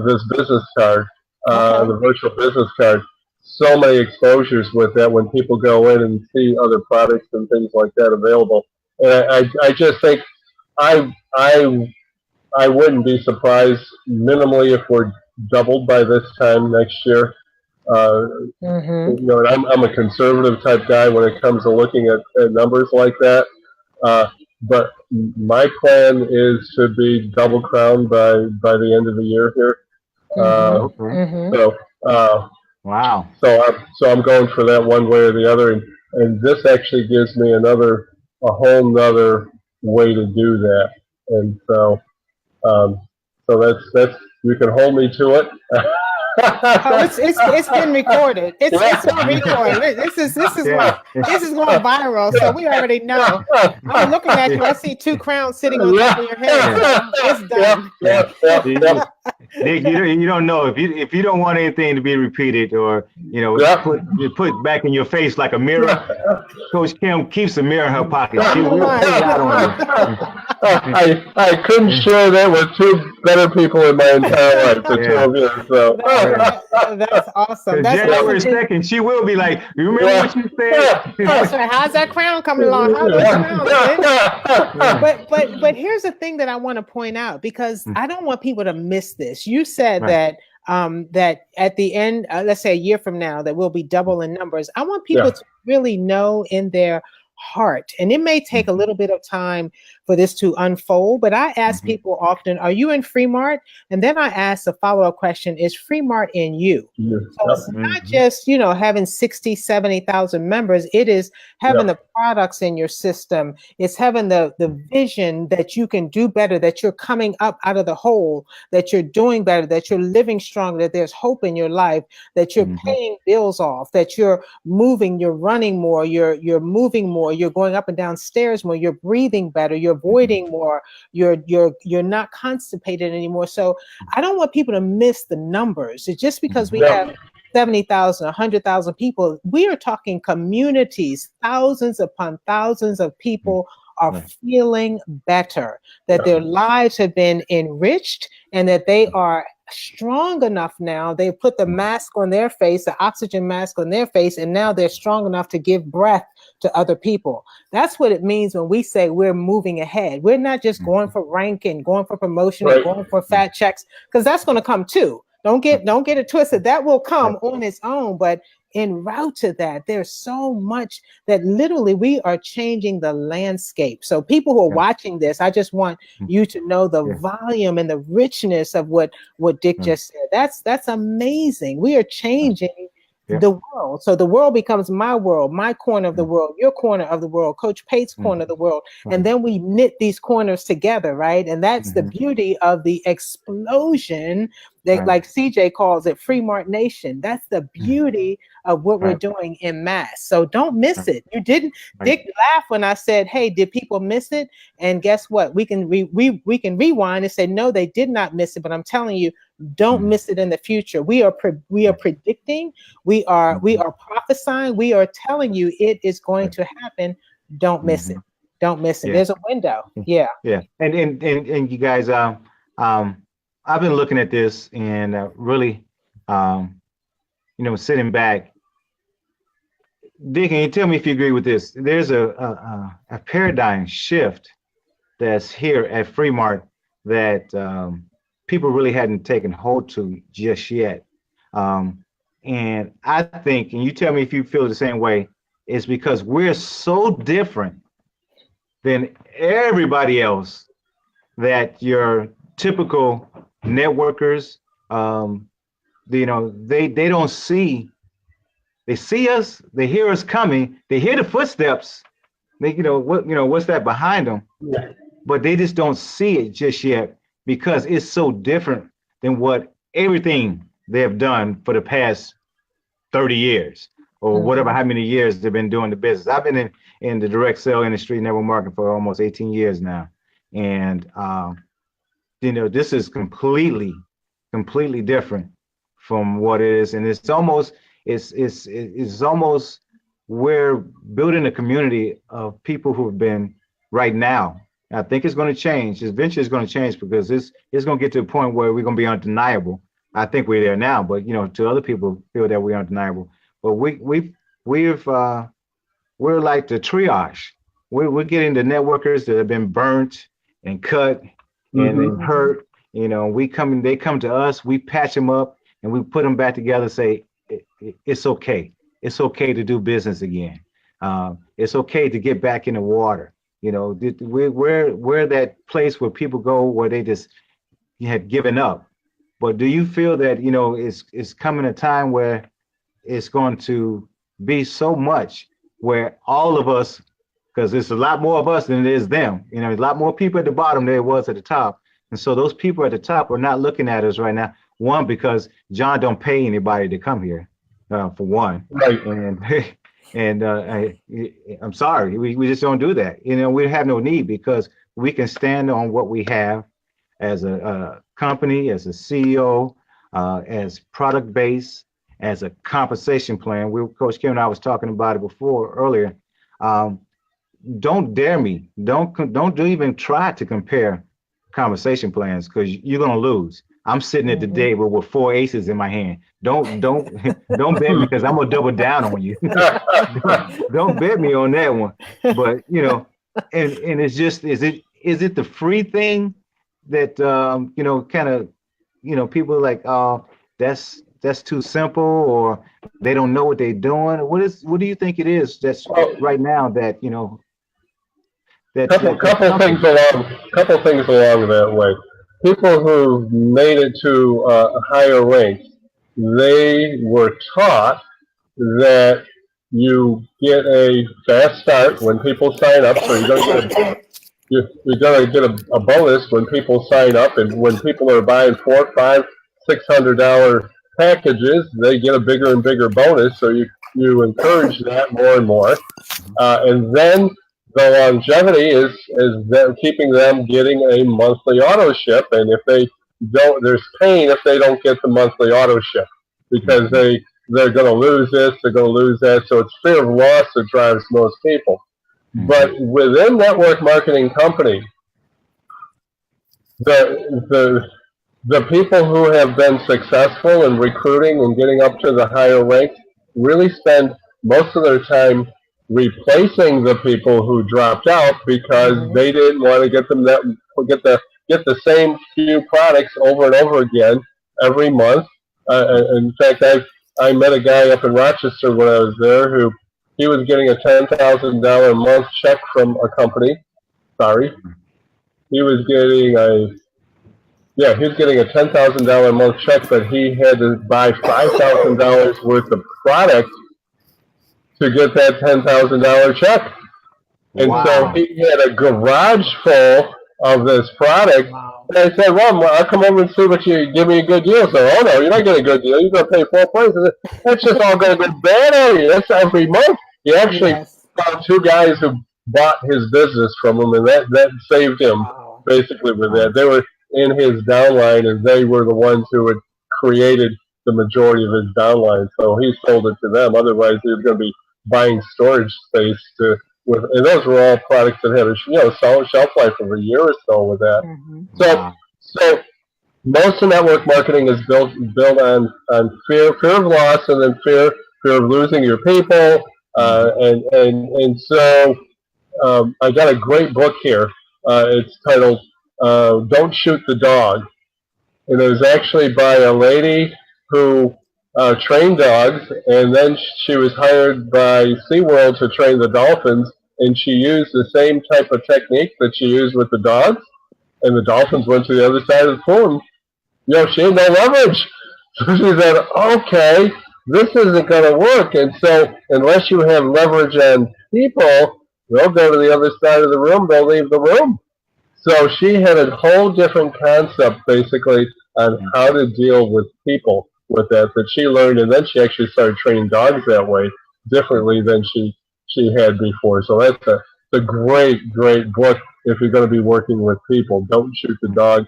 this business card, Okay. the virtual business card. So many exposures with that when people go in and see other products and things like that available. And I just think I wouldn't be surprised minimally if we're doubled by this time next year. Uh, Mm-hmm. and I'm a conservative type guy when it comes to looking at numbers like that. Uh, but my plan is to be double crowned by the end of the year here. Mm-hmm. Uh, Okay. Mm-hmm. so uh, Wow. I'm going for that one way or the other, and this actually gives me a whole nother way to do that. And um, so that's you can hold me to it. Oh, it's been recorded. It's on record. Yeah. This is going viral, so we already know. I'm looking at you. I see two crowns sitting on top Yeah. of your head, Yeah. so it's Yeah. done. Yeah. Yeah. You, Yeah. Nick, you don't know if you don't want anything to be repeated or Yeah. put back in your face like a mirror. Yeah. Coach Kim keeps a mirror in her pocket. She Oh will my. pull it out on you. I couldn't share that with two better people in my entire life, the two Yeah. of you. So, Yeah. That's awesome. Because That's awesome. January 2nd, she will be like, you remember yeah. what you said? Yeah. That's right. How's that crown coming along? How are those crowns, man? Yeah. But here's the thing that I want to point out because Mm. I don't want people to miss this. You said Right. that at the end, let's say a year from now, that we'll be double in numbers. I want people Yeah. to really know in their heart, and it may take a Mhm. little bit of time for this to unfold. But I ask Mhm. people often, "Are you in FreeMart?" And then I ask the follow-up question: Is FreeMart in you? Yeah. So Yep. it's not Mhm. just, having 60, 70,000 members. It is having Yep. the products in your system. It's having the vision that you can do better, that you're coming up out of the hole, that you're doing better, that you're living stronger, that there's hope in your life, that you're Mhm. paying bills off, that you're moving, you're running more, you're moving more, you're going up and down stairs more, you're breathing better, you're Mhm. avoiding more, you're not constipated anymore. So I don't want people to miss the numbers. It's just because we Mhm. have Yep. 70,000, 100,000 people. We are talking communities, thousands upon thousands of people are Right. feeling better, that Yep. their lives have been enriched, and that they are strong enough now. They put the mask on their face, the oxygen mask on their face, and now they're strong enough to give breath to other people. That's what it means when we say we're moving ahead. We're not just going for rank and going for promotion and Right. going for fat checks, because that's going to come too. Don't get it twisted. That will come on its own, but en route to that, there's so much that literally we are changing the landscape. So people who are Yeah. watching this, I just want you to know the Yeah. volume and the richness of what Dick Right. just said. That's amazing. We are Right. changing Yeah. the world. So the world becomes my world, my corner of the world, your corner of the world, Coach Pate's corner of the world. And then we knit these corners together, right? And that's the Mhm. beauty of the explosion that, Right. like CJ calls it, Fremart Nation. That's the Mhm. beauty of what we're Right. doing in mass. So don't miss it. You didn't, Right. Dick laughed when I said, "Hey, did people miss it?" And guess what? We can we can rewind and say, "No, they did not miss it." But I'm telling you, don't Mhm. miss it in the future. We are predicting, we Mhm. are prophesying, we are telling you it is going Right. to happen. Don't miss it. Mhm. Don't miss it. Yeah. There's a window. Yeah. Yeah. And you guys, um, I've been looking at this and really, um, sitting back. Dick, can you tell me if you agree with this? There's a paradigm shift that's here at Fremart that people really hadn't taken hold to just yet. Um, and I think, and you tell me if you feel the same way, is because we're so different than everybody else that your typical networkers, um, they don't see. They see us, they hear us coming, they hear the footsteps. They, what's that behind them? But they just don't see it just yet because it's so different than what everything they have done for the past 30 years or whatever, how many years they've been doing the business. I've been in the direct sale industry, network marketing for almost 18 years now. And, this is completely different from what it is. And it's almost, we're building a community of people who've been right now. I think it's going to change. Eventually, it's going to change because it's going to get to a point where we're going to be undeniable. I think we're there now, but to other people feel that we're undeniable. But we're like the triage. We're getting the networkers that have been burnt and cut and hurt. They come to us, we patch them up, and we put them back together. Say it's okay. It's okay to do business again. It's okay to get back in the water. We're that place where people go where they just have given up. But do you feel that it's coming a time where it's going to be so much where all of us, because there's a lot more of us than it is them. There's a lot more people at the bottom than it was at the top. And so those people at the top are not looking at us right now. One, because John don't pay anybody to come here, for one. Right. And I'm sorry, we just don't do that. We have no need because we can stand on what we have as a company, as a CEO, as product base, as a compensation plan. Coach Kim and I was talking about it earlier. Don't dare me. Don't even try to compare compensation plans because you're gonna lose. I'm sitting at the table with 4 aces in my hand. Don't don't bet me because I'm gonna double down on you. don't bet me on that one. But and it's just is it the free thing that kind of people are like, oh, that's too simple, or they don't know what they're doing. What do you think it is that's right now that couple things along that way. People who made it to higher ranks, they were taught that you get a fast start when people sign up, so you're going to get a bonus when people sign up, and when people are buying $400, $500, $600 packages, they get a bigger and bigger bonus. So you encourage that more and more, and then the longevity is them keeping them getting a monthly auto ship, and if they don't, there's pain if they don't get the monthly auto ship because they're going to lose this, they're going to lose that. So it's fear of loss that drives most people. But within network marketing company, the people who have been successful in recruiting and getting up to the higher ranks really spend most of their time replacing the people who dropped out because they didn't want to get the same few products over and over again every month. In fact, I met a guy up in Rochester when I was there who he was getting a $10,000 a month check from a company. Sorry, he was getting a $10,000 a month check, but he had to buy $5,000 worth of product to get that $10,000 check. And so he had a garage full of this product. Wow. And I said, well, I'll come over and see what you give me a good deal. So, oh no, you're not getting a good deal. You're going to pay full price. That's just all going to go bad on you. That's every month. He actually found 2 guys who bought his business from him, and that saved him basically with that. They were in his downline, and they were the ones who had created the majority of his downline. So he sold it to them. Otherwise, he was going to be buying storage space and those were all products that had a shelf life of a year or so with that. So most of network marketing is built on fear of loss, and then fear of losing your people, and so I got a great book here. It's titled "Don't Shoot the Dog," and it was actually by a lady who train dogs, and then she was hired by SeaWorld to train the dolphins, and she used the same type of technique that she used with the dogs, and the dolphins went to the other side of the pool. And, she had no leverage. So she said, okay, this isn't going to work. And so unless you have leverage on people, they'll go to the other side of the room, they'll leave the room. So she had a whole different concept, basically, on how to deal with people with that she learned, and then she actually started training dogs that way differently than she had before. So that's a great, great book if you're going to be working with people. Don't Shoot the Dog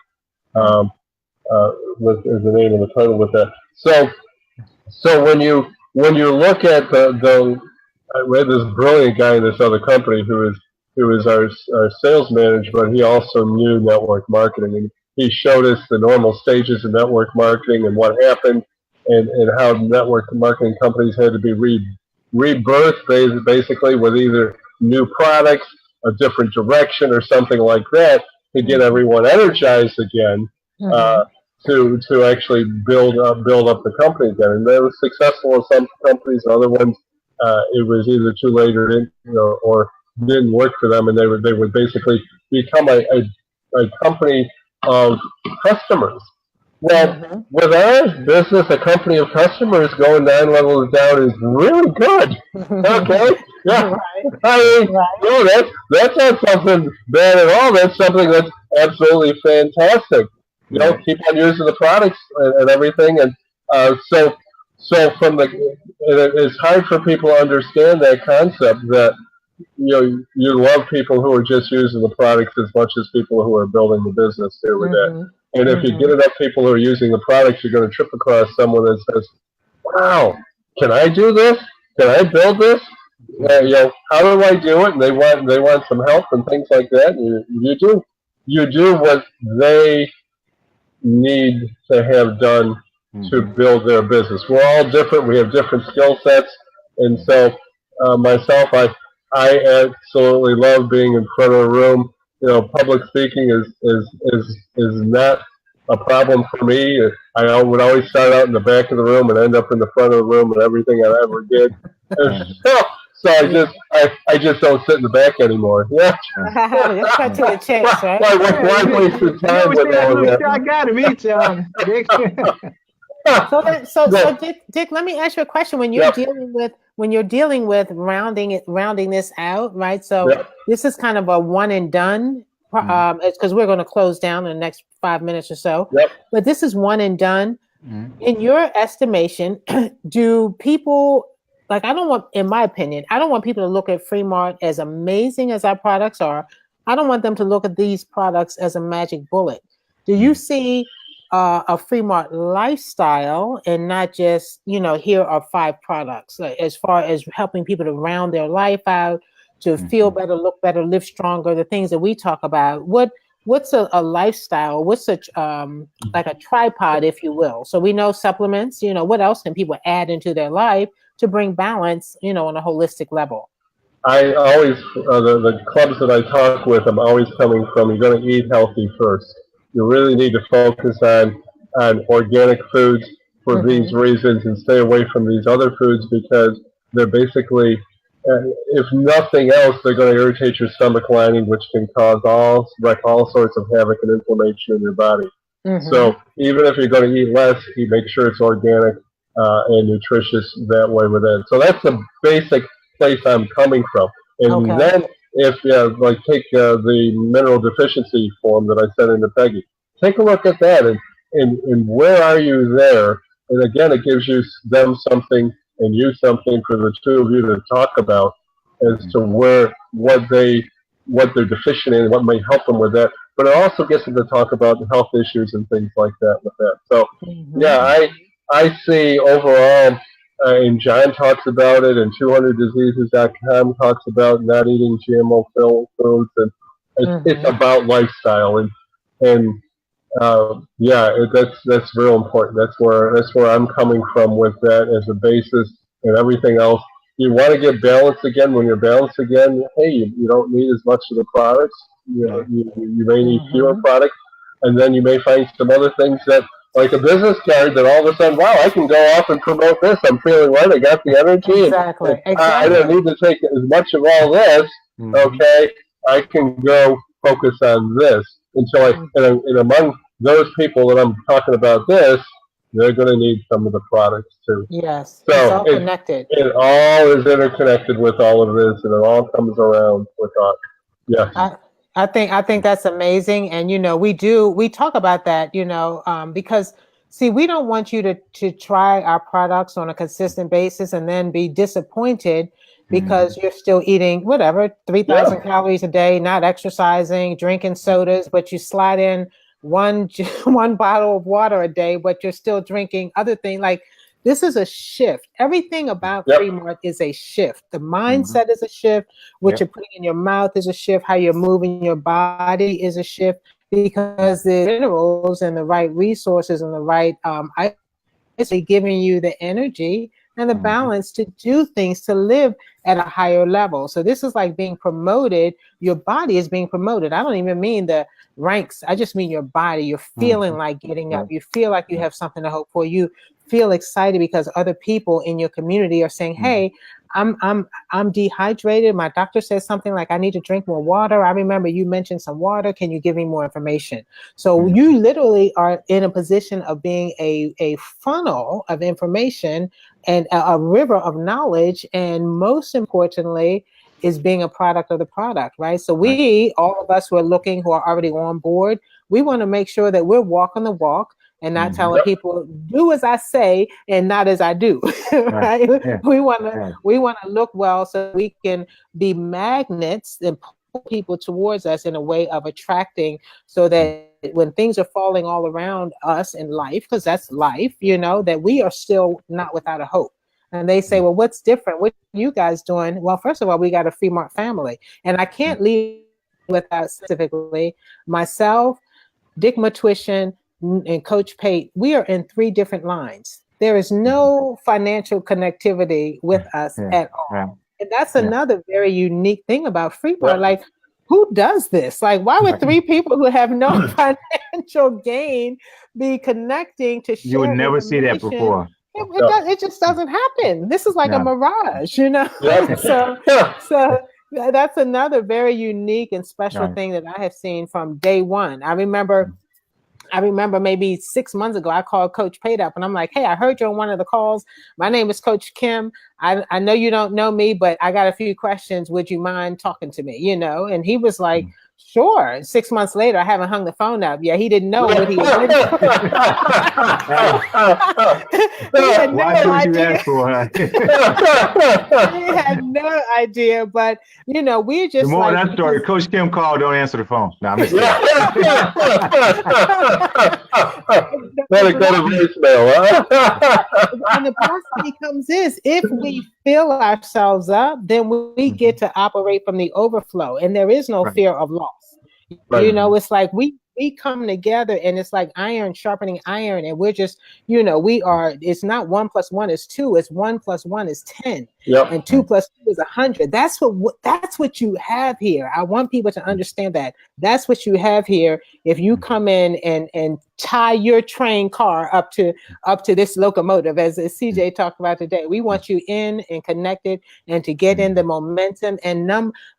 is the name of the title with that. So when you look at we had this brilliant guy in this other company who is our sales manager, but he also knew network marketing, and he showed us the normal stages of network marketing and what happened, and how network marketing companies had to be rebirthed basically with either new products, a different direction, or something like that to get everyone energized again. To actually build up the company again, and that was successful in some companies. Other ones, it was either too late or didn't work for them, and they would basically become a company of customers. Well, with our business, a company of customers going 9 levels down is really good. Okay, yeah. I mean, that's not something bad at all. That's something that's absolutely fantastic. Keep on using the products and everything, and so it's hard for people to understand that concept that you love people who are just using the products as much as people who are building the business here with that. And if you get enough people who are using the products, you're going to trip across someone that says, "Wow, can I do this? Can I build this? How do I do it?" And they want some help and things like that. And you do what they need to have done to build their business. We're all different. We have different skill sets, and so myself, I absolutely love being in front of a room. Public speaking is not a problem for me. I would always start out in the back of the room and end up in the front of the room and everything I ever did. So I just don't sit in the back anymore. Yeah. Let's cut to the chase, right? Why waste your time with all of that? I got him each Dick. So Dick, let me ask you a question. When you're dealing with rounding this out, right? So this is kind of a one and done. It's because we're going to close down in the next 5 minutes or so. But this is one and done. In your estimation, do people in my opinion, I don't want people to look at FreeMart as amazing as our products are. I don't want them to look at these products as a magic bullet. Do you see a FreeMart lifestyle and not just, here are 5 products, as far as helping people to round their life out, to feel better, look better, live stronger, the things that we talk about? What's a lifestyle? What's like a tripod, if you will? So we know supplements, what else can people add into their life to bring balance, on a holistic level? I always, the clubs that I talk with, I'm always coming from, you're going to eat healthy first. You really need to focus on organic foods for these reasons and stay away from these other foods because they're basically, if nothing else, they're going to irritate your stomach lining, which can cause all sorts of havoc and inflammation in your body. So even if you're going to eat less, you make sure it's organic and nutritious that way with it. So that's the basic place I'm coming from. And then if take the mineral deficiency form that I sent into Peggy, take a look at that and where are you there? And again, it gives them something and you something for the two of you to talk about as to what they're deficient in, what may help them with that. But it also gets them to talk about the health issues and things like that with that. So I see overall, and John talks about it, and 200diseases.com talks about not eating GMO foods, and it's about lifestyle, and that's real important. That's where I'm coming from with that as a basis, and everything else. You want to get balanced again. When you're balanced again, hey, you don't need as much of the products. You may need fewer products, and then you may find some other things that like a business card that all of a sudden, wow, I can go off and promote this. I'm feeling right. I got the energy, Exactly. and I don't need to take as much of all this. Okay, I can go focus on this until and among those people that I'm talking about this, they're going to need some of the products too. Yes, it's So all connected. it all is interconnected with all of this, and it all comes around with us. Yes. I think that's amazing, and we talk about that, because see, we don't want you to try our products on a consistent basis and then be disappointed because you're still eating whatever 3,000 calories a day, not exercising, drinking sodas, but you slide in one one bottle of water a day, but you're still drinking other things. Like, this is a shift. Everything about FreeMart is a shift. The mindset is a shift. What you're putting in your mouth is a shift. How you're moving your body is a shift, because the minerals and the right resources and the right giving you the energy and the balance to do things, to live at a higher level. So this is like being promoted. Your body is being promoted. I don't even mean the ranks. I just mean your body. You're feeling like getting up. You feel like you have something to hope for. You feel excited because other people in your community are saying, hey, I'm dehydrated. My doctor says something like, I need to drink more water. I remember you mentioned some water. Can you give me more information? So you literally are in a position of being a funnel of information and a river of knowledge. And most importantly, is being a product of the product, right? So all of us who are looking, who are already on board, we want to make sure that we're walking the walk and not telling people, do as I say and not as I do, right? We want to look well so we can be magnets and pull people towards us in a way of attracting, so that when things are falling all around us in life, because that's life, that we are still not without a hope. And they say, well, what's different? What are you guys doing? Well, first of all, we got a FreeMart family. And I can't leave without specifically myself, Dick Matuition, and Coach Pate. We are in 3 different lines. There is no financial connectivity with us at all. And that's another very unique thing about FreeMart. Like, who does this? Like, why would 3 people who have no financial gain be connecting to share? You would never see that before. It just doesn't happen. This is like a mirage, So that's another very unique and special thing that I have seen from day one. I remember maybe 6 months ago, I called Coach Pate up and I'm like, hey, I heard you on one of the calls. My name is Coach Kim. I know you don't know me, but I got a few questions. Would you mind talking to me? And he was like, sure. 6 months later, I haven't hung the phone up. Yeah, he didn't know what he was doing. He had no idea. He had no idea, but we're just. The more that story, Coach Kim called, don't answer the phone. No, I'm just kidding. Let it go to voicemail, And the possibility comes is, if we fill ourselves up, then we get to operate from the overflow, and there is no fear of loss. It's like we come together, and it's like iron sharpening iron, and we're just, it's not 1 + 1 is 2, it's 1 + 1 is 10. And 2 + 2 is 100. That's what you have here. I want people to understand that. That's what you have here. If you come in and tie your train car up to this locomotive, as CJ talked about today, we want you in and connected and to get in the momentum. And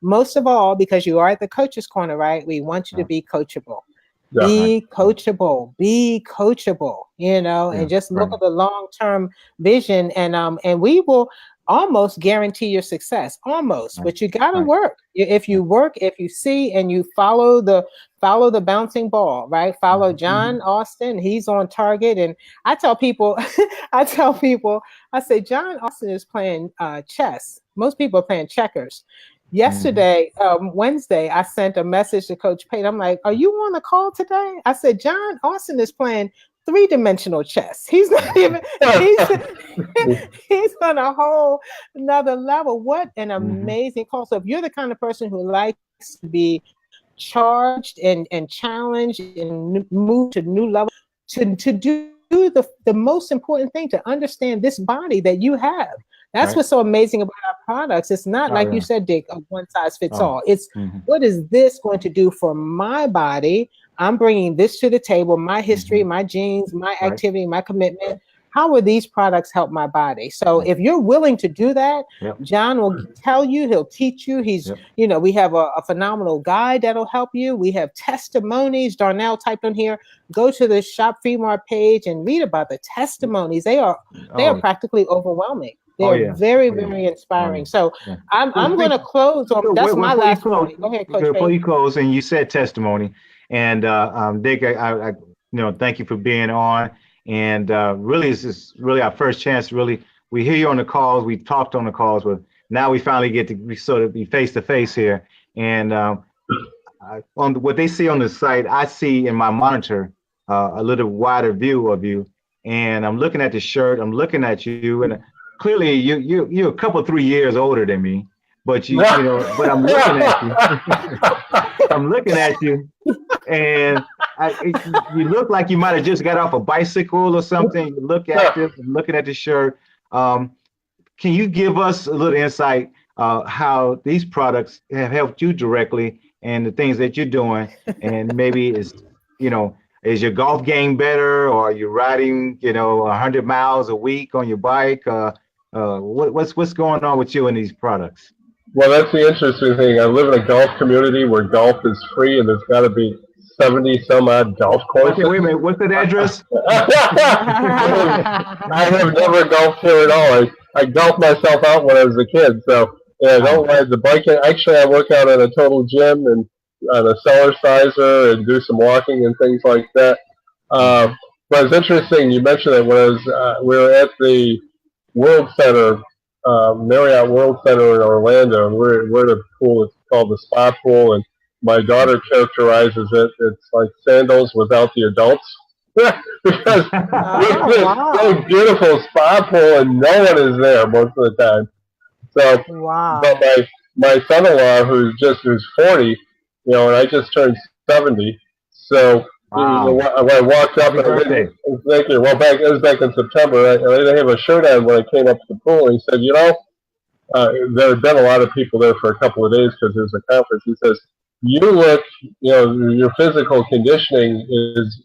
most of all, because you are at the Coach's Corner, right? We want you to be coachable. Be coachable, and just look at the long-term vision, and we will almost guarantee your success, but you got to work. If you work, if you see, and you follow the bouncing ball, right? Follow John Austin. He's on target. And I tell people, I say, John Austin is playing chess. Most people are playing checkers. Yesterday, Wednesday, I sent a message to Coach Pate. I'm like, are you on the call today? I said, John Austin is playing 3-dimensional chess. He's not even, he's on a whole another level. What an amazing call. So if you're the kind of person who likes to be charged and challenged and move to new levels, to do the most important thing, to understand this body that you have. That's what's so amazing about our products. It's not like you said, Dick, a one size fits all. It's what is this going to do for my body, I'm bringing this to the table, my history, Hmm. my genes, my Right. activity, my commitment. How will these products help my body? So Right. if you're willing to do that, Yep. John will tell you, he'll teach you. Yep. We have a phenomenal guide that'll help you. We have testimonies. Darnell typed on here. Go to the Shop FreeMart page and read about the testimonies. They are Oh. practically overwhelming. They Oh are yeah. very, Oh yeah. very Oh yeah. inspiring. So Yeah. Well, I'm going to close on so that's my before you last close, point. Go ahead, Coach before Faith. you close, and you said testimony, and Dick, thank you for being on, and really, this is really our first chance. Really, we hear you on the calls, we talked on the calls, but now we finally get to sort of be face to face here, and what they see on the site, I see in my monitor a little wider view of you, and I'm looking at the shirt, I'm looking at you, and clearly you're a couple 3 years older than me, but but I'm looking at you, I'm looking at you, and you look like you might have just got off a bicycle or something. You look active. I'm looking at the shirt. Um, can you give us a little insight how these products have helped you directly and the things that you're doing? And maybe you know, is your golf game better, or are you riding, 100 miles a week on your bike? What's going on with you and these products? Well, that's the interesting thing. I live in a golf community where golf is free, and there's got to be 70 some odd golf Okay, courses. wait a minute. What's that address? I have never golfed here at all. I golfed myself out when I was a kid, so yeah, I don't ride the bike. Actually, I work out at a total gym and on a cellar sizer and do some walking and things like that. Mhm. But it's interesting you mentioned that when we were at the World Center, Marriott World Center in Orlando, and we're at a pool. It's called the Spa Pool, and my daughter characterizes it. It's like sandals without the adults. Because Oh, it's this wow. so beautiful spa pool and no one is there most of the time. So, but Wow. my son-in-law who's 40, and I just turned 70. So Wow. when I walked up Happy and I birthday. didn't thank you. Well, it was back in September. I didn't have a shirt on when I came up to the pool. And he said, there had been a lot of people there for a couple of days because it was a conference. He says, "You look, your physical conditioning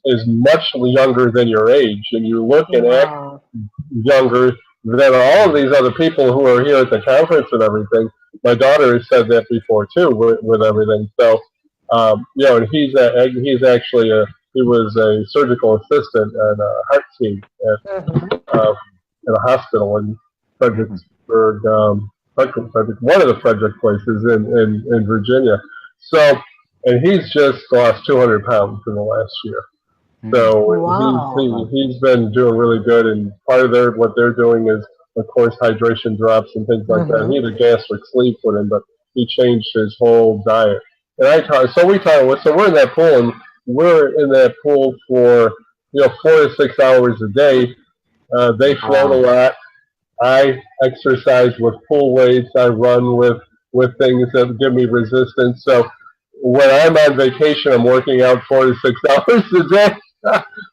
is much younger than your age, and you look and act Wow. younger than all of these other people who are here at the conference and everything." My daughter has said that before too, with everything. So, and he was a surgical assistant on a heart team Mhm. at a hospital in Mhm. Fredericksburg, one of the Frederick places in Virginia. So, and he's just lost 200 pounds in the last year. Mhm. So Wow. he's been doing really good, and part of what they're doing is, of course, hydration drops and things like that. He Mhm. had a gastric sleeve put in, but he changed his whole diet. And so we're in that pool, and we're in that pool for 4 to 6 hours a day. They float a Wow. lot. I exercise with pool weights. I run with things that give me resistance. So when I'm on vacation, I'm working out 4 to 6 hours a day.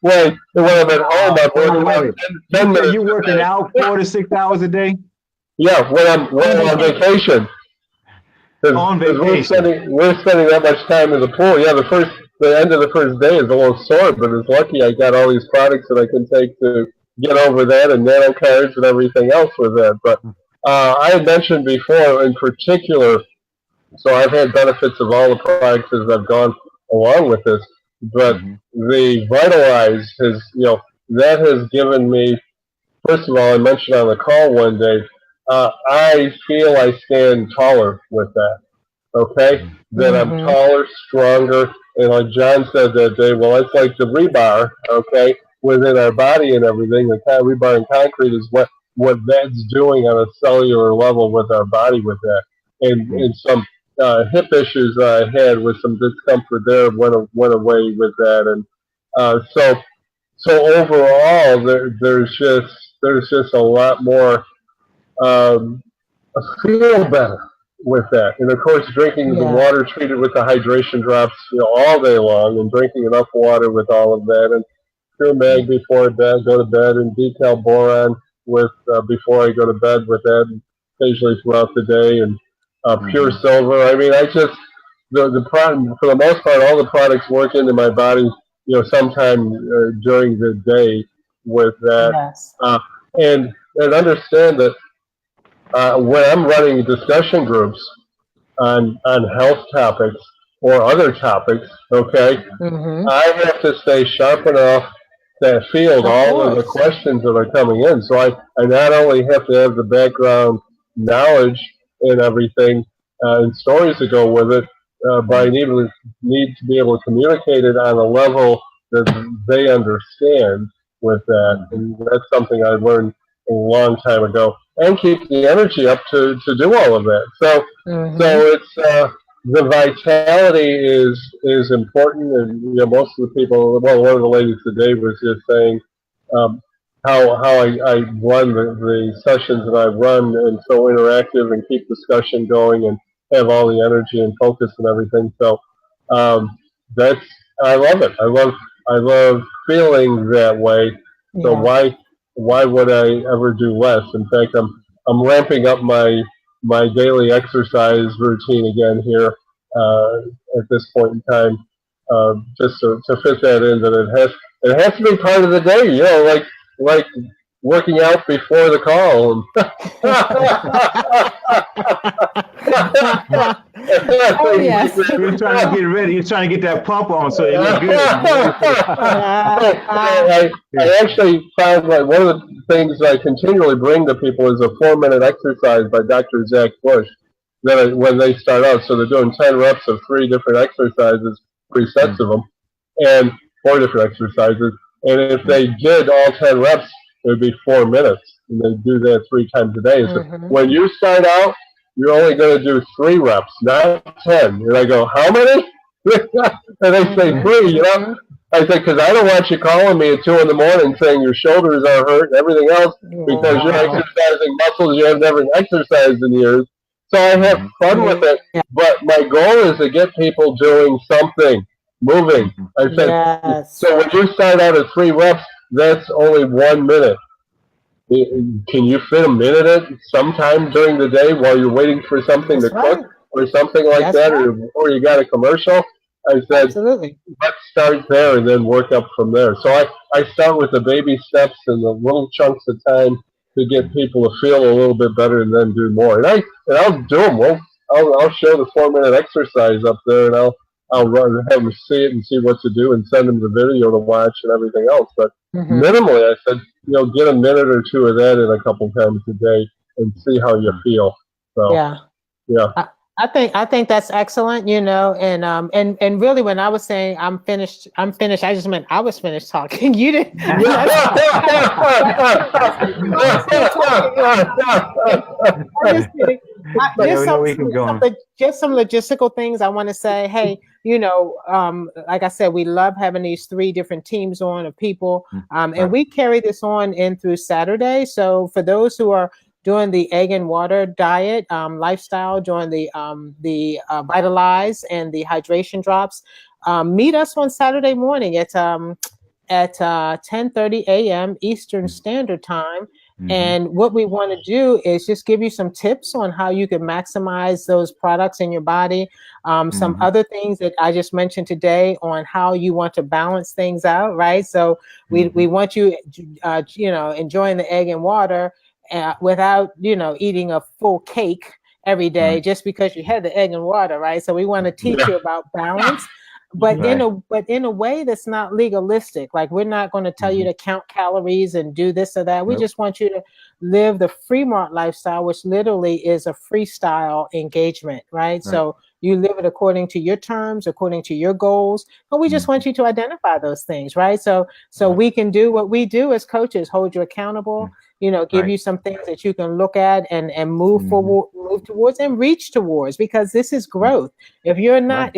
when I'm at home, Wow. I'm working Wait a out minute. 10 You say minutes you a working day. out 4 to 6 hours a day Yeah, when on I'm on vacation? vacation, because On we're vacation. spending that much time in the pool. Yeah, the end of the first day is a little sore, but it's lucky I got all these products that I can take to get over that, and nano cards and everything else with that. But I had mentioned before, in particular, so I've had benefits of all the products as I've gone along with this. But Hmm. the Vitalize that has given me. First of all, I mentioned on the call one day, I feel I stand taller with that. Okay, that I'm Mhm. taller, stronger, and like John said that day, well, it's like the rebar. Okay, within our body and everything. The rebar and concrete is what that's doing on a cellular level with our body with that, and some hip issues I had with some discomfort there went away with that, and so overall, there's just a lot more. I feel better with that, and of course, drinking the Yeah. water treated with the hydration drops, all day long, and drinking enough water with all of that, and pure mag before bed, go to bed, and decal boron with before I go to bed with that, and occasionally throughout the day, and pure Hmm. silver. I mean, I just the product, for the most part, all the products work into my body, sometime during the day with that. Yes. Uh, and understand that when I'm running discussion groups on health topics or other topics, okay, Mm-hmm. I have to stay sharp enough to field Of all of the course. questions that are coming in. So I not only have to have the background knowledge and everything and stories to go with it, but I need to be able to communicate it on a level that they understand with that. And that's something I learned a long time ago. And keep the energy up to do all of that. Mm-hmm. So it's the vitality is important, and most of the people. Well, one of the ladies today was just saying um, how I run the sessions that I run, and so interactive, and keep discussion going, and have all the energy and focus and everything. So um, that's I love it. I love feeling that way. So Yeah. why would I ever do less? In fact, I'm ramping up my daily exercise routine again here at this point in time, just to fit that in. That it has to be part of the day, like working out before the call. Oh yes. You're trying to get ready. You're trying to get that pump on so you look good. You're ready for I actually found like one of the things I continually bring to people is a 4-minute exercise by Dr. Zach Bush. When they start out, so they're doing 10 reps of 3 different exercises, 3 sets of them, and 4 different exercises. And if they did all 10 reps, it would be 4 minutes. And they do that 3 times a day. So Mm-hmm. when you start out, you're only going to do 3 reps, not 10. And I go, how many? And they say Mm-hmm. 3, Mm-hmm. I said, because I don't want you calling me at 2 in the morning saying your shoulders are hurt and everything else because you're Wow. exercising muscles you have never exercised in years. So I have fun with it, Yeah. but my goal is to get people doing something, moving. I said, Yes. so when you start out at 3 reps, that's only 1 minute. Can you fit a minute in sometime during the day while you're waiting for something to That's cook right. or something like That's that, right. or you got a commercial? I said, Absolutely. let's start there and then work up from there. So I start with the baby steps and the little chunks of time to get people to feel a little bit better and then do more. And I'll do them. I'll show the 4-minute exercise up there, and I'll have them see it and see what to do and send them the video to watch and everything else. But Mm-hmm. minimally, I said, get a minute or two of that in a couple times a day and see how you feel. So Yeah. yeah. I think that's excellent, and really when I was saying I'm finished, I just meant I was finished talking. You didn't. That's, I'm still talking. I'm just kidding. Yeah, Just we know some, we can go on. just some logistical things I want to say. Hey, like I said, we love having these 3 different teams on of people, and we carry this on in through Saturday. So for those who are doing the egg and water diet lifestyle, during the Vitalize and the hydration drops, meet us on Saturday morning at 10:30 a.m. Eastern Standard Time. And what we want to do is just give you some tips on how you can maximize those products in your body. Some other things that I just mentioned today on how you want to balance things out, right? So we want you, enjoying the egg and water without, eating a full cake every day just because you had the egg and water, right? So we want to teach you about balance, but in a way that's not legalistic. Like, we're not going to tell you to count calories and do this or that. We just want you to live the FreeMart lifestyle, which literally is a freestyle engagement, right? So you live it according to your terms, according to your goals, but we just want you to identify those things, right? So we can do what we do as coaches: hold you accountable, give you some things that you can look at and move forward, move towards, and reach towards, because this is growth. If you're not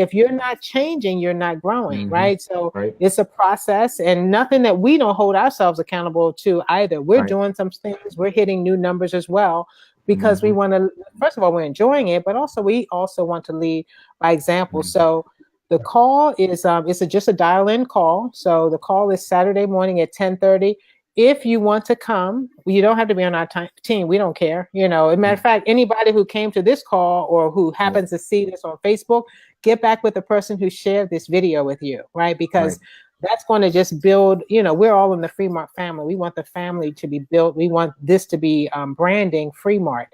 changing, you're not growing, right? So it's a process, and nothing that we don't hold ourselves accountable to either. We're doing some things, we're hitting new numbers as well, because we want to, first of all, we're enjoying it, but also we also want to lead by example. So the call is just a dial-in call. So the call is Saturday morning at 10:30. If you want to come, you don't have to be on our team. We don't care. As a matter of fact, anybody who came to this call or who happens to see this on Facebook get back with the person who shared this video with you, right? Right. Because that's going to just build, we're all in the FreeMart family. We want the family to be built. We want this to be branding FreeMart.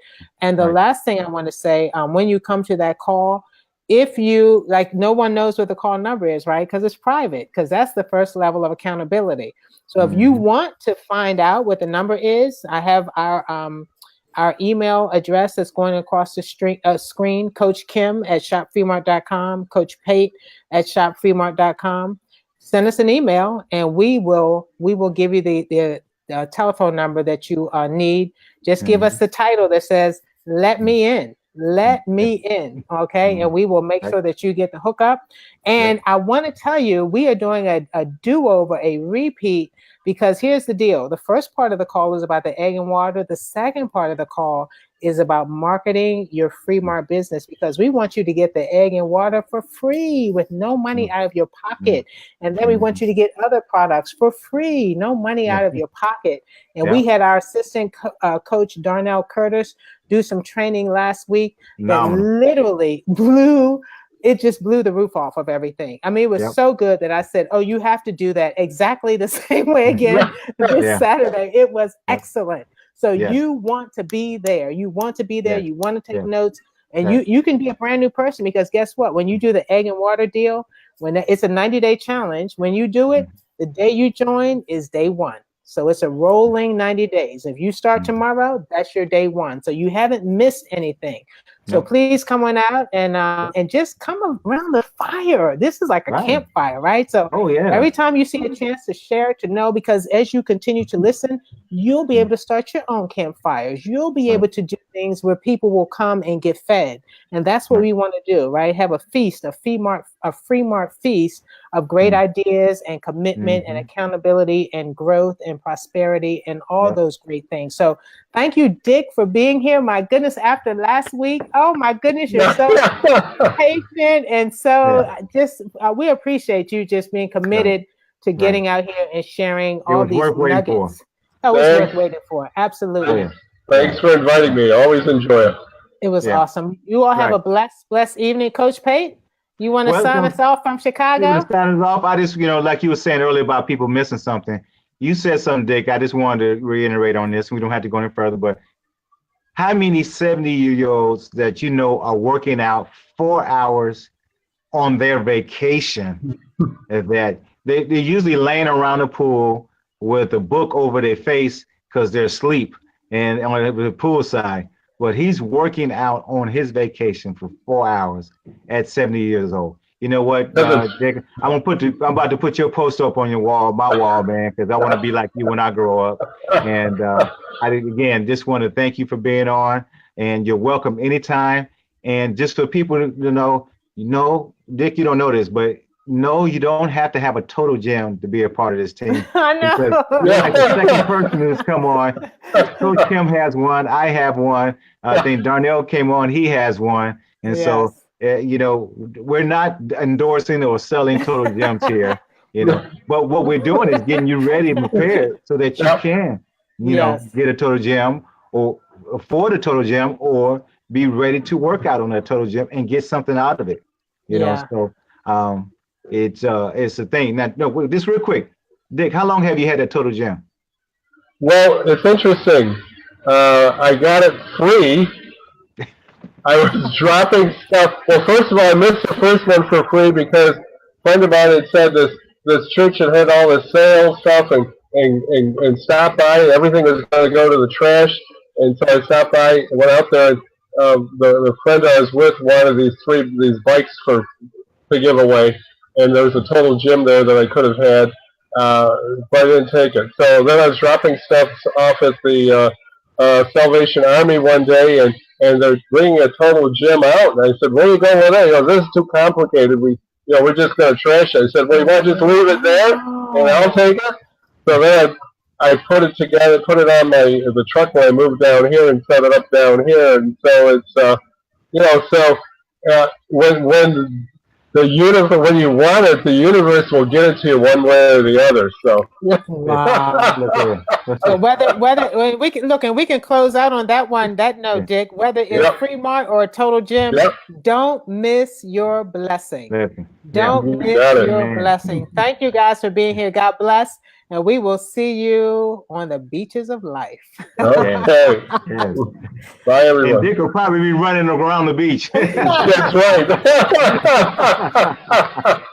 And the Right. last thing I want to say, when you come to that call, if you like, no one knows what the call number is, right? Because it's private, because that's the first level of accountability. So if you Mm-hmm. want to find out what the number is, I have our email address that's going across the screen, Coach Kim at shopfreemart.com, Coach Pate at shopfreemart.com. Send us an email, and we will give you the telephone number that you need. Just give Mm-hmm. us the title that says "Let me in." Let Yep. me in, okay? Mm-hmm. And we will make Right. sure that you get the hookup. And Yep. I want to tell you, we are doing a do-over, a repeat, because here's the deal. The first part of the call is about the egg and water. The second part of the call is about marketing your FreeMart business, because we want you to get the egg and water for free with no money out of your Mm-hmm. pocket. And then we want you to get other products for free, no money Yeah. out of your pocket. And we Yeah. had our assistant coach, Darnell Curtis, do some training last week that Phenomenal. literally just blew the roof off of everything. I mean, it was Yep. so good that I said, oh, you have to do that exactly the same way again this Yeah. Saturday. It was Yep. excellent. So Yes. you want to be there. You want to be there. Yes. You want to take Yes. notes. And Right. you can be a brand new person, because guess what? When you do the egg and water deal, it's a 90-day challenge, when you do it, the day you join is day one. So it's a rolling 90 days. If you start Mm-hmm. tomorrow, that's your day one. So you haven't missed anything. So Nope. please come on out and just come around the fire. This is like a Right. campfire, right? So Oh yeah. every time you see a chance to share, to know, because as you continue to listen, you'll be able to start your own campfires. You'll be Right. able to do things where people will come and get fed. And that's what Right. we want to do, right? Have a feast, a FreeMart feast of great Mm-hmm. ideas and commitment and Mm-hmm. accountability and growth and prosperity and all Yep. those great things. So thank you, Dick, for being here. My goodness, after last week, oh my goodness, you're so patient, and so Yeah. just we appreciate you just being Right. committed to Right. getting out here and sharing It all was these worth waiting for. nuggets. Oh, it's worth Thanks. waiting for. Oh Absolutely. yeah. Yeah. Thanks for inviting me. Always enjoy it. It was Yeah. awesome. You all have Right. a blessed evening. Coach Pate, you want to Well, sign us off from you want to Chicago? start us off? I just, like you were saying earlier about people missing something. You said something, Dick. I just wanted to reiterate on this. We don't have to go any further, but how many 70-year-olds that you know are working out 4 hours on their vacation that they're usually laying around the pool with a book over their face because they're asleep and on the pool side. But he's working out on his vacation for 4 hours at 70 years old. You know what, Dick? I'm about to put your post up on your wall, my wall, man, because I want to be like you when I grow up. And again, just want to thank you for being on, and you're welcome anytime. And just for people to know, Dick, you don't know this, but no, you don't have to have a total gem to be a part of this team, I because know. you're like the second person who's come on. Coach Kim has one. I have one. I think Darnell came on. He has one. And so, Yes. we're not endorsing or selling total gems here, but what we're doing is getting you ready and prepared so that you can, Yes. get a total gem or afford a total gem or be ready to work out on that total gem and get something out of it. Yeah. So it's a thing. Now, no, just real quick, Dick, how long have you had that total gem? Well, it's interesting. I got it free. I was dropping stuff. Well, first of all, I missed the first one for free because a friend of mine had said this church had all this sale stuff and stopped by. And everything was going to go to the trash, and so I stopped by and went out there. And the friend I was with wanted these bikes to give away, and there was a total gym there that I could have had, but I didn't take it. So then I was dropping stuff off at the Salvation Army one day, and they're bringing a total gym out, and I said, "Where are you going with that?" This is too complicated. We're just going to trash it. I said, "Well, you want to just leave it there, and I'll take it?" So then I put it together, put it on the truck when I moved down here, and set it up down here, and so it's so when the universe, when you want it, the universe will get it to you one way or the other. So, Wow. Look here. So whether we can look and we can close out on that note, Dick. Whether it's Yep. FreeMart or a Total Gym, Yep. don't miss your blessing. Listen. Don't You miss got it. your Man. blessing. Thank you guys for being here. God bless, and we will see you on the beaches of life. Okay. Yes. Bye, And everyone. Dick will probably be running around the beach. That's right.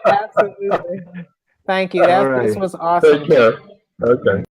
Absolutely. Thank you. All This right. was awesome. Take care. Okay.